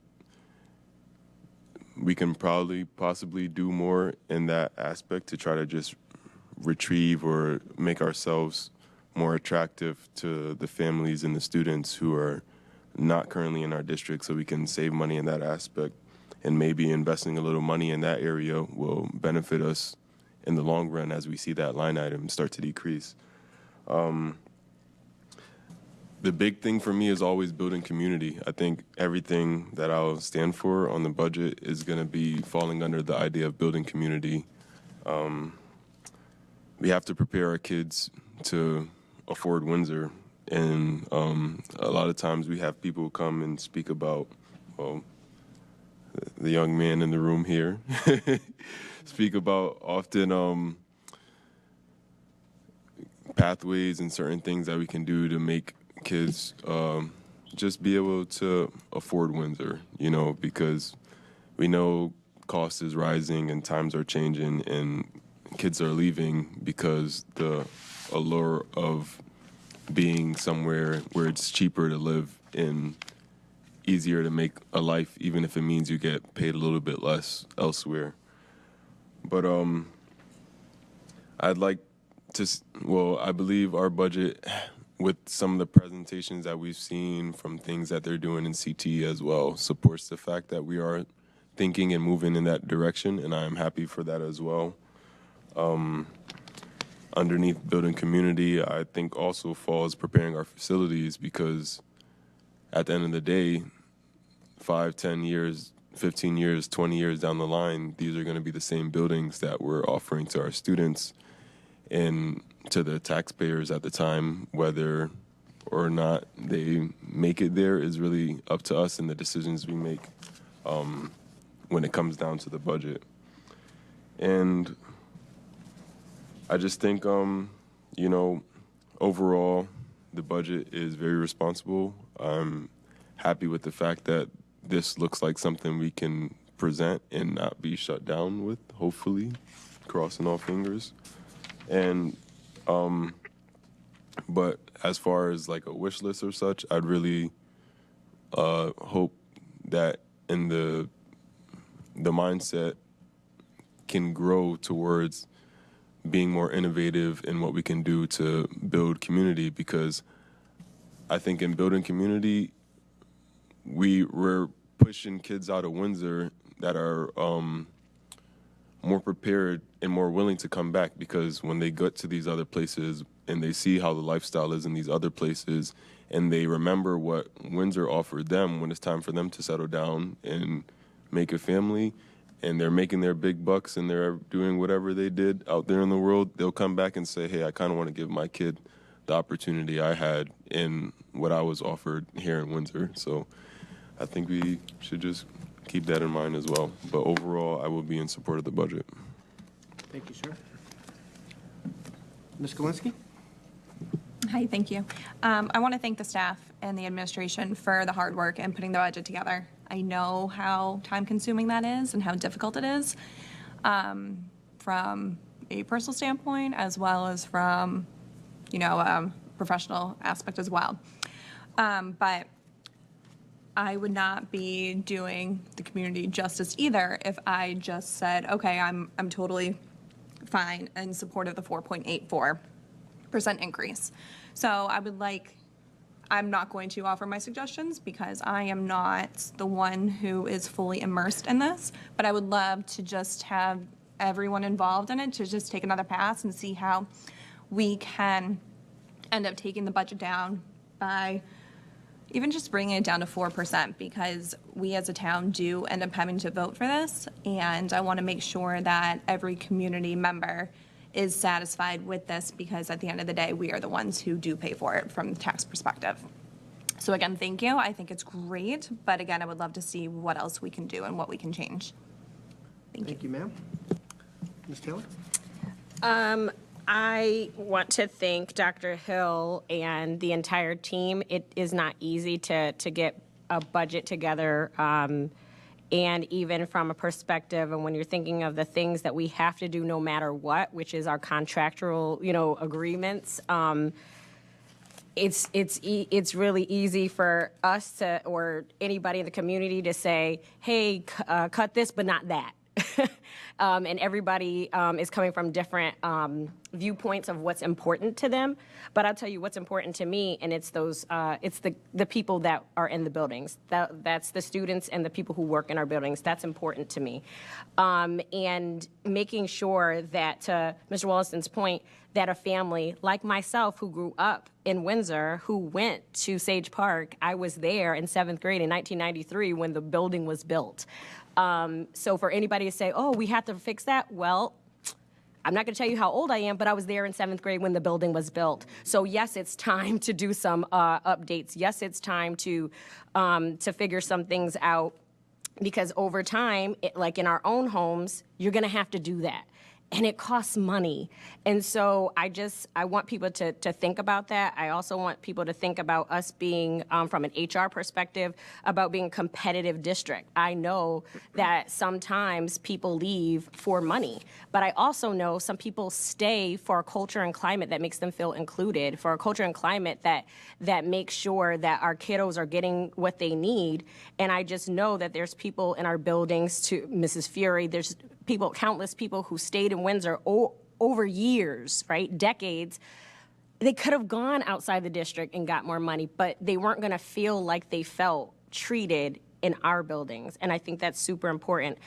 Speaker 10: we can possibly do more in that aspect to try to just retrieve or make ourselves more attractive to the families and the students who are not currently in our district, so we can save money in that aspect. And maybe investing a little money in that area will benefit us in the long run as we see that line item start to decrease. The big thing for me is always building community. I think everything that I'll stand for on the budget is going to be falling under the idea of building community. We have to prepare our kids to afford Windsor. And a lot of times we have people come and speak about, well, the young man in the room here, speak about often pathways and certain things that we can do to make kids just be able to afford Windsor, because we know cost is rising and times are changing and kids are leaving because the allure of being somewhere where it's cheaper to live and easier to make a life, even if it means you get paid a little bit less elsewhere. But I'd like to, I believe our budget, with some of the presentations that we've seen from things that they're doing in CT as well, supports the fact that we are thinking and moving in that direction, and I am happy for that as well. Underneath building community, I think also falls preparing our facilities, because at the end of the day, 5-10 years 15 years, 20 years down the line, these are going to be the same buildings that we're offering to our students and to the taxpayers at the time. Whether or not they make it there is really up to us and the decisions we make when it comes down to the budget. And I just think, you know, overall, the budget is very responsible. I'm happy with the fact that this looks like something we can present and not be shut down with, hopefully, crossing all fingers. And, but as far as like a wish list or such, I'd really hope that in the mindset can grow towards being more innovative in what we can do to build community, because I think in building community, we're pushing kids out of Windsor that are more prepared and more willing to come back, because when they get to these other places and they see how the lifestyle is in these other places and they remember what Windsor offered them when it's time for them to settle down and make a family, and they're making their big bucks and they're doing whatever they did out there in the world, they'll come back and say, hey, I kind of want to give my kid the opportunity I had in what I was offered here in Windsor. So I think we should just keep that in mind as well. But overall, I will be in support of the budget.
Speaker 4: Thank you, sir. Ms. Galinsky?
Speaker 13: Hi, thank you. I want to thank the staff and the administration for the hard work and putting the budget together. I know how time-consuming that is and how difficult it is, from a personal standpoint as well as from, you know, professional aspect as well. But I would not be doing the community justice either if I just said, okay, I'm totally fine and support of the 4.84% increase. So I would like, I'm not going to offer my suggestions because I am not the one who is fully immersed in this, but I would love to just have everyone involved in it to just take another pass and see how we can end up taking the budget down by even just bringing it down to 4%, because we as a town do end up having to vote for this, and I want to make sure that every community member is satisfied with this, because at the end of the day, we are the ones who do pay for it from the tax perspective. So again, thank you. I think it's great, but again, I would love to see what else we can do and what we can change.
Speaker 4: Thank you, ma'am. Ms. Taylor?
Speaker 11: I want to thank Dr. Hill and the entire team. It is not easy to get a budget together, and even from a perspective, and when you're thinking of the things that we have to do no matter what, which is our contractual, you know, agreements, it's really easy for us to, or anybody in the community to say, hey, cut this, but not that. And everybody is coming from different viewpoints of what's important to them. But I'll tell you what's important to me, and it's those, it's the people that are in the buildings. That's the students and the people who work in our buildings. That's important to me. And making sure that, to Mr. Wollaston's point, that a family like myself who grew up in Windsor, who went to Sage Park, I was there in 7th grade in 1993 when the building was built. So for anybody to say, oh, we have to fix that, well, I'm not going to tell you how old I am, but I was there in 7th grade when the building was built. So yes, it's time to do some updates. Yes, it's time to figure some things out, because over time, like in our own homes, you're going to have to do that. And it costs money. And so I want people to think about that. I also want people to think about us being, from an HR perspective, about being a competitive district. I know that sometimes people leave for money, but I also know some people stay for a culture and climate that makes them feel included, for a culture and climate that makes sure that our kiddos are getting what they need. And I just know that there's people in our buildings, to Mrs. Fury, there's people, countless people who stayed in Windsor over years, right, decades. They could have gone outside the district and got more money, but they weren't going to feel like they felt treated in our buildings, and I think that's super important.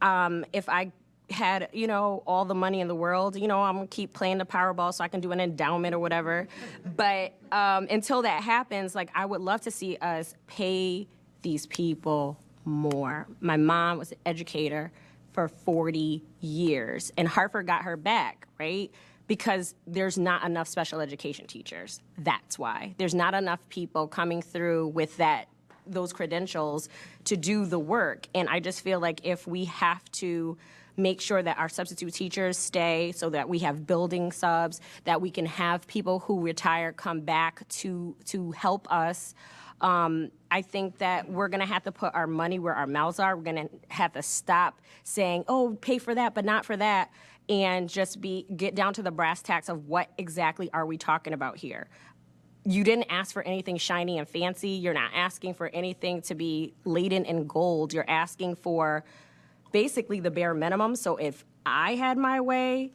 Speaker 11: If I had, you know, all the money in the world, you know, I'm going to keep playing the Powerball so I can do an endowment or whatever, but until that happens, like, I would love to see us pay these people more. My mom was an educator for 40 years, and Hartford got her back, right? Because there's not enough special education teachers. That's why. There's not enough people coming through with those credentials to do the work. And I just feel like if we have to make sure that our substitute teachers stay so that we have building subs, that we can have people who retire come back to help us, I think that we're going to have to put our money where our mouths are. We're going to have to stop saying, oh, pay for that, but not for that, and just get down to the brass tacks of what exactly are we talking about here. You didn't ask for anything shiny and fancy. You're not asking for anything to be laden in gold. You're asking for basically the bare minimum. So if I had my way,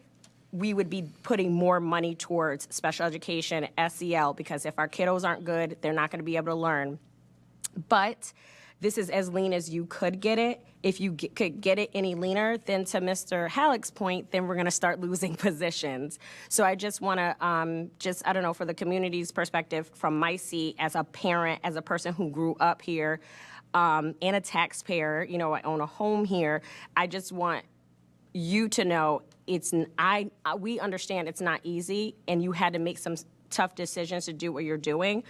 Speaker 11: we would be putting more money towards special education, SEL, because if our kiddos aren't good, they're not going to be able to learn. But this is as lean as you could get it. If you could get it any leaner, then to Mr. Halleck's point, then we're going to start losing positions. So I just want to I don't know, for the community's perspective, from my seat as a parent, as a person who grew up here, and a taxpayer, you know, I own a home here. I just want you to know we understand it's not easy, and you had to make some tough decisions to do what you're doing.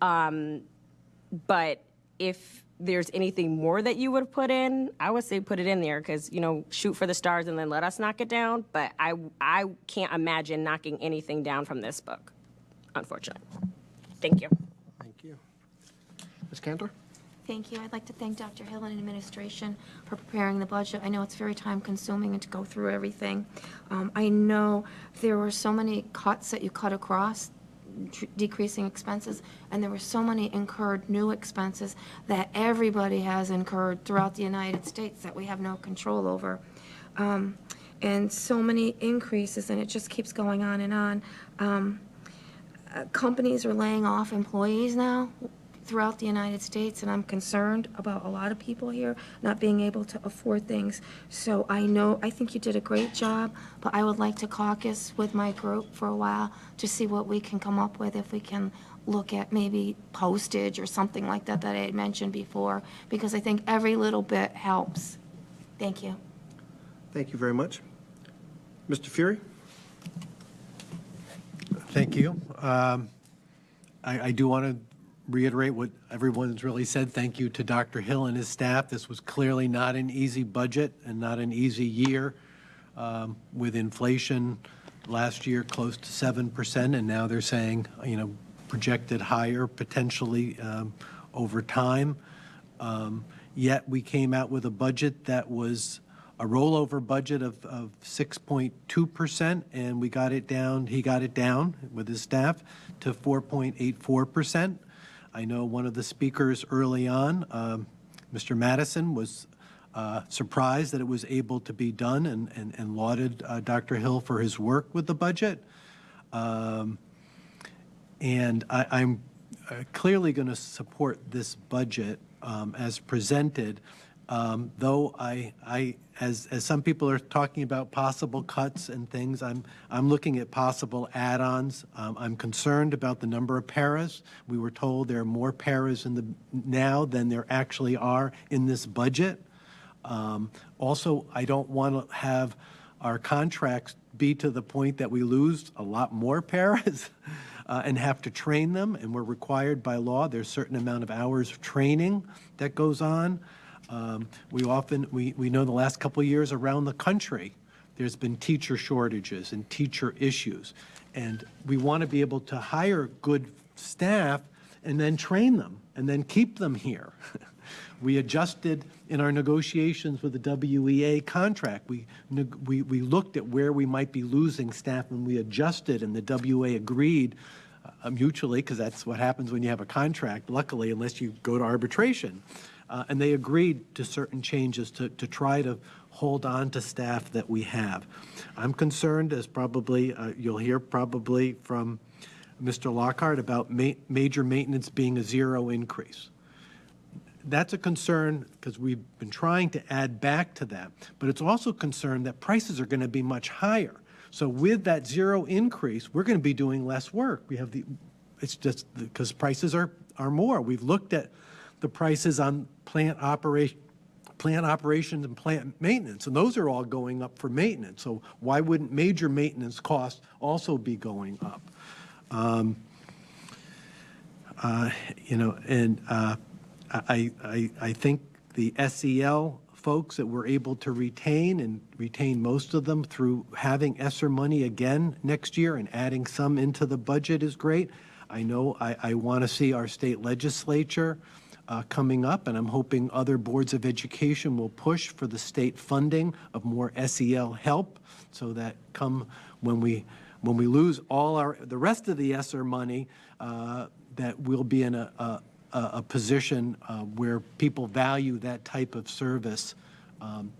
Speaker 11: But if there's anything more that you would put in, I would say put it in there, because, you know, shoot for the stars and then let us knock it down. But I can't imagine knocking anything down from this book, unfortunately. Thank you.
Speaker 4: Thank you. Ms. Cantor?
Speaker 12: Thank you. I'd like to thank Dr. Hill and administration for preparing the budget. I know it's very time-consuming and to go through everything. I know there were so many cuts that you cut across, decreasing expenses, and there were so many incurred new expenses that everybody has incurred throughout the United States that we have no control over. And so many increases, and it just keeps going on and on. Companies are laying off employees now throughout the United States, and I'm concerned about a lot of people here not being able to afford things. So I think you did a great job, but I would like to caucus with my group for a while to see what we can come up with, if we can look at maybe postage or something like that that I had mentioned before, because I think every little bit helps. Thank you.
Speaker 4: Thank you very much. Mr. Fury?
Speaker 1: Thank you. I do want to reiterate what everyone's really said. Thank you to Dr. Hill and his staff. This was clearly not an easy budget and not an easy year, with inflation last year close to 7%, and now they're saying, you know, projected higher potentially over time. Yet we came out with a budget that was a rollover budget of 6.2%, and we got it down, he got it down with his staff to 4.84%. I know one of the speakers early on, Mr. Madison, was surprised that it was able to be done, and lauded Dr. Hill for his work with the budget. And I'm clearly going to support this budget as presented, though as some people are talking about possible cuts and things, I'm looking at possible add-ons. I'm concerned about the number of paras. We were told there are more paras now than there actually are in this budget. Also, I don't want to have our contracts be to the point that we lose a lot more paras and have to train them, and we're required by law. There's a certain amount of hours of training that goes on. We know the last couple of years around the country, there's been teacher shortages and teacher issues. And we want to be able to hire good staff and then train them and then keep them here. We adjusted in our negotiations with the WEA contract. We looked at where we might be losing staff, and we adjusted, and the WEA agreed mutually, because that's what happens when you have a contract, luckily, unless you go to arbitration. And they agreed to certain changes to try to hold on to staff that we have. I'm concerned, as probably you'll hear probably from Mr. Lockhart, about major maintenance being a zero increase. That's a concern because we've been trying to add back to that, but it's also a concern that prices are going to be much higher. So with that zero increase, we're going to be doing less work. It's just because prices are more. We've looked at the prices on plant plant operations and plant maintenance, and those are all going up for maintenance. So why wouldn't major maintenance costs also be going up? I think the SEL folks that we're able to retain, and retain most of them through having ESSER money again next year and adding some into the budget is great. I know I want to see our state legislature coming up, and I'm hoping other boards of education will push for the state funding of more SEL help, so that come when we lose all the rest of the ESSER money, that we'll be in a position where people value that type of service.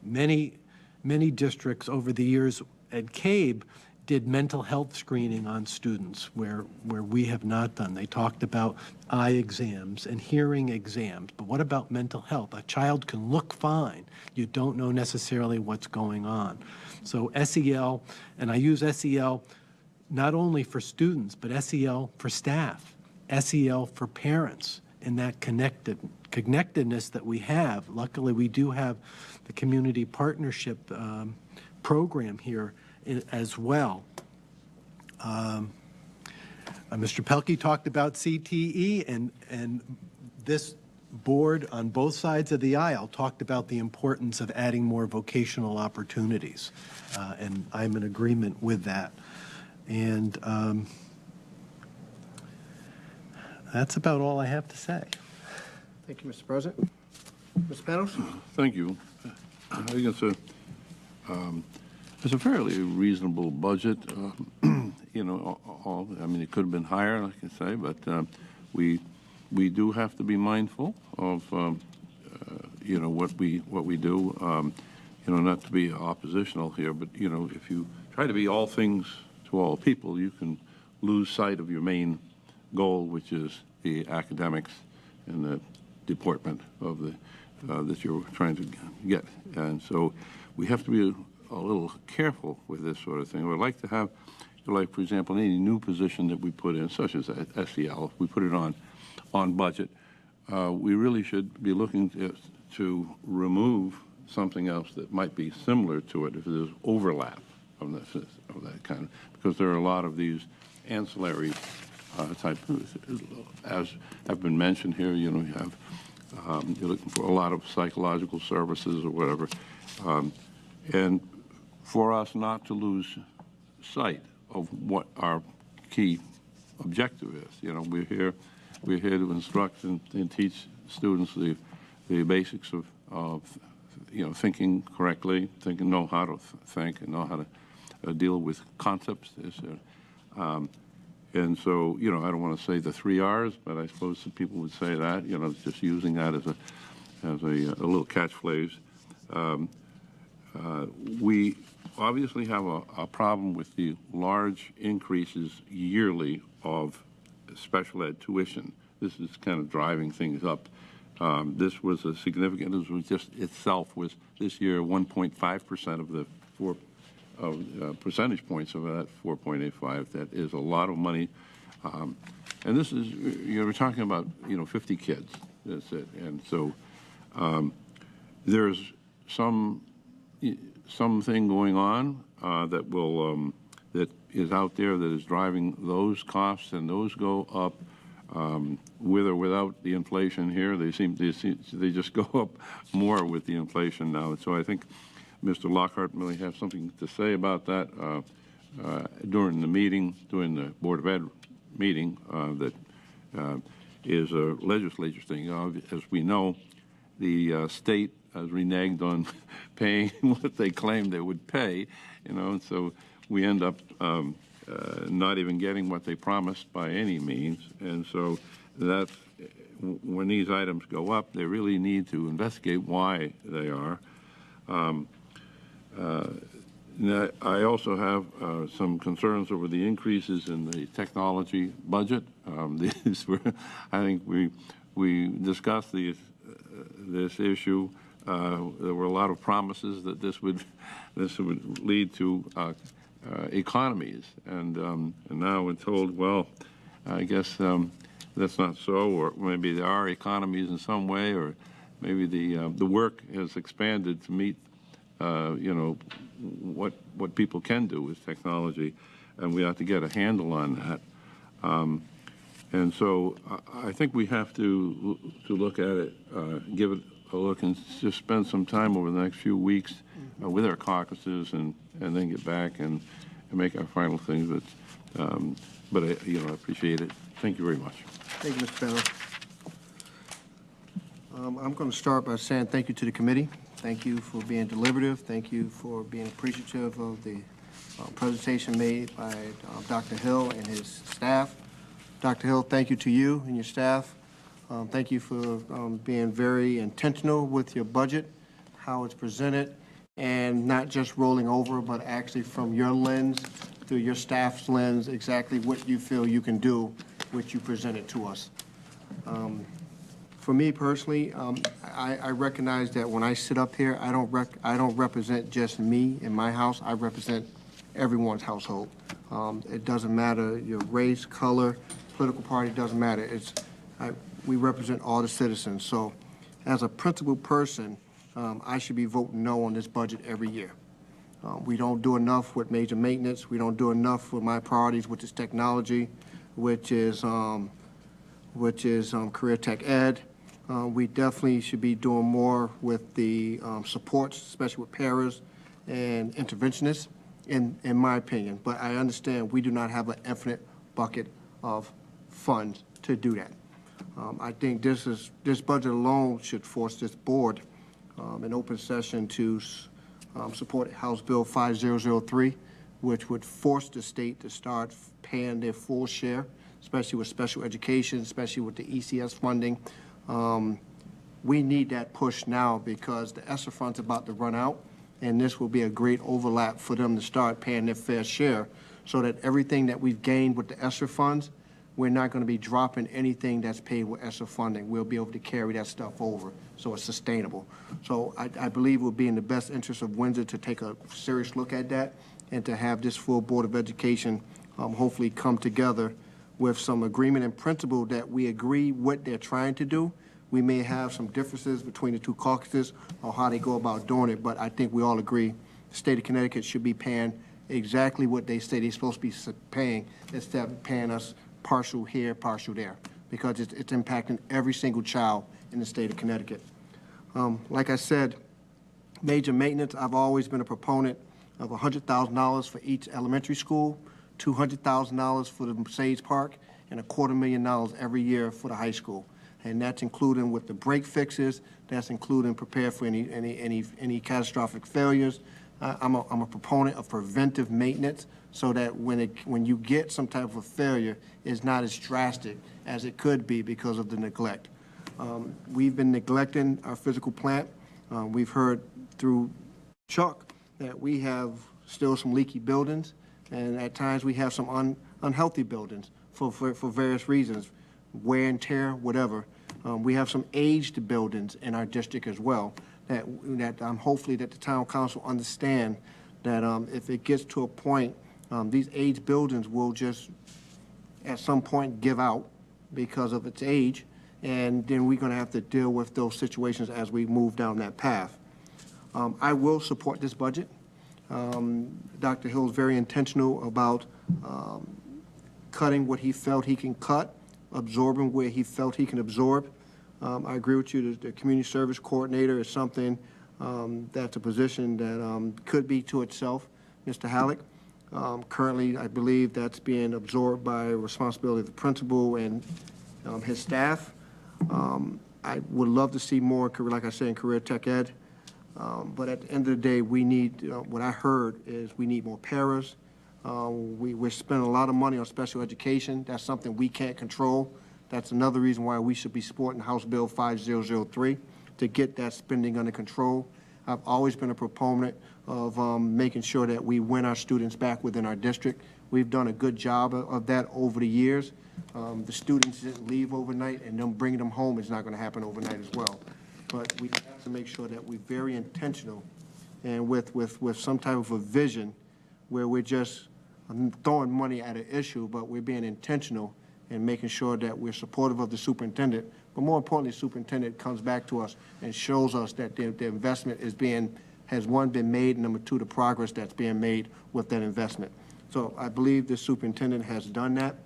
Speaker 1: Many districts over the years at CABE did mental health screening on students where we have not done. They talked about eye exams and hearing exams, but what about mental health? A child can look fine. You don't know necessarily what's going on. So SEL, and I use SEL not only for students, but SEL for staff, SEL for parents, and that connectedness that we have. Luckily, we do have the community partnership program here as well. Mr. Pelkey talked about CTE, and this board on both sides of the aisle talked about the importance of adding more vocational opportunities, and I'm in agreement with that. And that's about all I have to say.
Speaker 4: Thank you, Mr. President. Mr. Panos?
Speaker 7: Thank you. I think it's a fairly reasonable budget. I mean, it could have been higher, like I say, but we do have to be mindful of what we do. Not to be oppositional here, but if you try to be all things to all people, you can lose sight of your main goal, which is the academics and the deportment of the that you're trying to get. And so we have to be a little careful with this sort of thing. We'd like to have, like, for example, any new position that we put in, such as SEL, if we put it on budget, we really should be looking to remove something else that might be similar to it if there's overlap of that kind, because there are a lot of these ancillary type, as have been mentioned here. You have you're looking for a lot of psychological services or whatever, and for us not to lose sight of what our key objective is. We're here to instruct and teach students the basics of thinking correctly, know how to think, and know how to deal with concepts. And so, I don't want to say the 3 R's, but I suppose some people would say that, just using that as a little catchphrase. We obviously have a problem with the large increases yearly of special ed tuition. This is kind of driving things up. This was a significant, this was just itself was this year 1.5% of the percentage points of that 4.85. That is a lot of money. And this is, we're talking about, 50 kids. That's it. And so there's something going on that is out there that is driving those costs, and those go up with or without the inflation here. They just go up more with the inflation now. And so I think Mr. Lockhart may have something to say about that during during the Board of Ed meeting that is a legislature thing. As we know, the state has reneged on paying what they claimed they would pay, and so we end up not even getting what they promised by any means. And so that's when these items go up, they really need to investigate why they are. Now, I also have some concerns over the increases in the technology budget. These were, I think we discussed this issue. There were a lot of promises that this would lead to economies, and now we're told, well, I guess that's not so, or maybe there are economies in some way, or maybe the work has expanded to meet, you know, what people can do with technology, and we have to get a handle on that. And so I think we have to look at it, give it a look, and just spend some time over the next few weeks with our caucuses, and then get back and make our final things. But I, you know, I appreciate it. Thank you very much.
Speaker 4: Thank you, Mr. Penna. I'm going to start by saying thank you to the committee. Thank you for being deliberative. Thank you for being appreciative of the presentation made by Dr. Hill and his staff. Dr. Hill, thank you to you and your staff. Thank you for being very intentional with your budget, how it's presented, and not just rolling over, but actually from your lens, through your staff's lens, exactly what you feel you can do, which you presented to us. For me personally, I recognize that when I sit up here, I don't represent just me in my house. I represent everyone's household. It doesn't matter your race, color, political party, doesn't matter. We represent all the citizens. So as a principled person, I should be voting no on this budget every year. We don't do enough with major maintenance. We don't do enough with my priorities, which is technology, which is career tech ed. We definitely should be doing more with the supports, especially with paras and interventionists, in my opinion. But I understand we do not have an infinite bucket of funds to do that. I think this budget alone should force this board in open session to support House Bill 5003, which would force the state to start paying their full share, especially with special education, especially with the ECS funding. We need that push now because the ESSER fund's about to run out, and this will be a great overlap for them to start paying their fair share so that everything that we've gained with the ESSER funds, we're not going to be dropping anything that's paid with ESSER funding. We'll be able to carry that stuff over so it's sustainable. So I believe it would be in the best interest of Windsor to take a serious look at that and to have this full Board of Education hopefully come together with some agreement in principle that we agree what they're trying to do. We may have some differences between the two caucuses on how they go about doing it, but I think we all agree the state of Connecticut should be paying exactly what they say they're supposed to be paying instead of paying us partial here, partial there, because it's impacting every single child in the state of Connecticut. Like I said, major maintenance, I've always been a proponent of $100,000 for each elementary school, $200,000 for the Sage Park, and $250,000 every year for the high school. And that's including with the break fixes, that's including prepare for any catastrophic failures. I'm a proponent of preventive maintenance so that when you get some type of a failure, it's not as drastic as it could be because of the neglect. We've been neglecting our physical plant. We've heard through Chuck that we have still some leaky buildings, and at times we have some unhealthy buildings for various reasons, wear and tear, whatever. We have some aged buildings in our district as well that hopefully that the town council understand that if it gets to a point, these aged buildings will just at some point give out because of its age, and then we're going to have to deal with those situations as we move down that path. I will support this budget. Dr. Hill is very intentional about cutting what he felt he can cut, absorbing where he felt he can absorb. I agree with you, the community service coordinator is something that's a position that could be to itself, Mr. Halleck. Currently, I believe that's being absorbed by responsibility of the principal and his staff. I would love to see more, like I said, in career tech ed. But at the end of the day, we need, what I heard is we need more paras. We're spending a lot of money on special education. That's something we can't control. That's another reason why we should be supporting House Bill 5003 to get that spending under control. I've always been a proponent of making sure that we win our students back within our district. We've done a good job of that over the years. The students didn't leave overnight, and them bringing them home is not going to happen overnight as well. But we have to make sure that we're very intentional and with some type of a vision where we're just throwing money at an issue, but we're being intentional and making sure that we're supportive of the superintendent, but more importantly, superintendent comes back to us and shows us that the investment has one, been made, and number two, the progress that's being made with that investment. So I believe the superintendent has done that.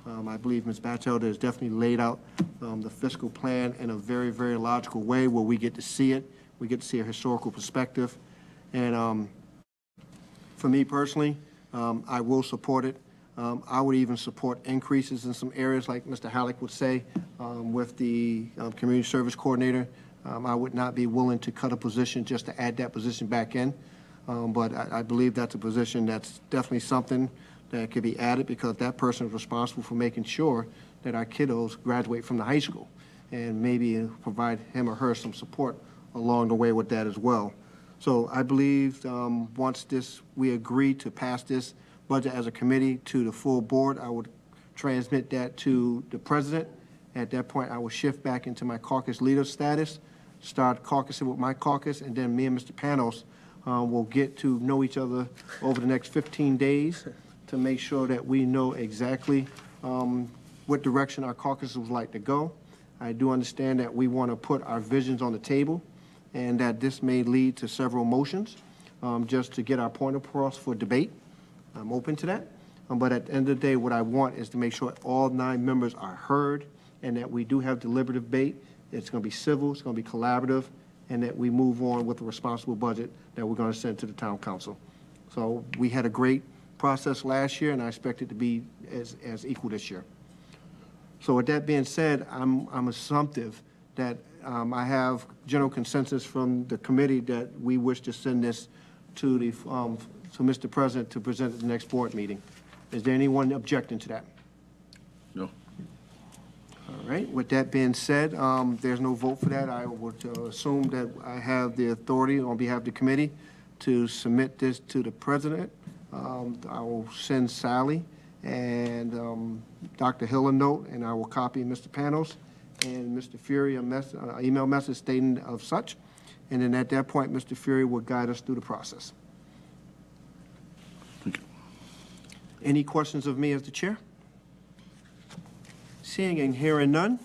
Speaker 4: I believe Ms. Batchelder has definitely laid out the fiscal plan in a very, very logical way where we get to see it. We get to see a historical perspective. And for me personally, I will support it. I would even support increases in some areas, like Mr. Halleck would say, with the community service coordinator. I would not be willing to cut a position just to add that position back in. But I believe that's a position that's definitely something that could be added, because that person is responsible for making sure that our kiddos graduate from the high school, and maybe provide him or her some support along the way with that as well. So I believe once we agree to pass this budget as a committee to the full board, I would transmit that to the president. At that point, I will shift back into my caucus leader status, start caucusing with my caucus, and then me and Mr. Panos will get to know each other over the next 15 days to make sure that we know exactly what direction our caucus would like to go. I do understand that we want to put our visions on the table, and that this may lead to several motions just to get our point across for debate. I'm open to that. But at the end of the day, what I want is to make sure all 9 members are heard, and that we do have deliberative debate. It's going to be civil, it's going to be collaborative, and that we move on with a responsible budget that we're going to send to the town council. So we had a great process last year, and I expect it to be as equal this year. So with that being said, I'm assumptive that I have general consensus from the committee that we wish to send this to Mr. President to present at the next board meeting. Is there anyone objecting to that?
Speaker 7: No.
Speaker 4: All right, with that being said, there's no vote for that. I would assume that I have the authority on behalf of the committee to submit this to the president. I will send Sally and Dr. Hill a note, and I will copy Mr. Panos and Mr. Fury a email message stating of such. And then at that point, Mr. Fury will guide us through the process. Any questions of me as the chair? Seeing and hearing none,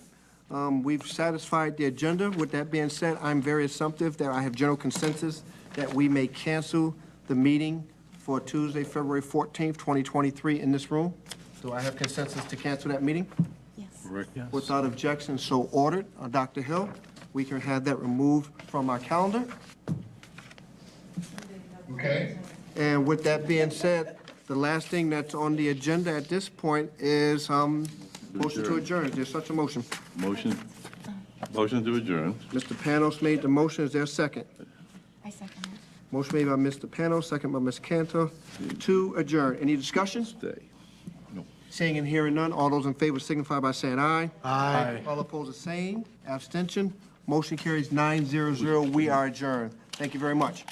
Speaker 4: we've satisfied the agenda. With that being said, I'm very assumptive that I have general consensus that we may cancel the meeting for Tuesday, February 14th, 2023 in this room. Do I have consensus to cancel that meeting?
Speaker 12: Yes.
Speaker 7: Correct. Yes.
Speaker 4: Without objection, so ordered. Dr. Hill, we can have that removed from our calendar.
Speaker 8: Okay?
Speaker 4: And with that being said, the last thing that's on the agenda at this point is motion to adjourn. Is there such a motion?
Speaker 7: Motion to adjourn.
Speaker 4: Mr. Panos made the motion. Is there a second?
Speaker 12: I second it.
Speaker 4: Motion made by Mr. Panos, second by Ms. Cantor, to adjourn. Any discussion?
Speaker 7: Stay. No.
Speaker 4: Seeing and hearing none, all those in favor signify by saying aye.
Speaker 1: Aye.
Speaker 4: All opposed, the same. Abstention. Motion carries 9-0-0. We are adjourned. Thank you very much.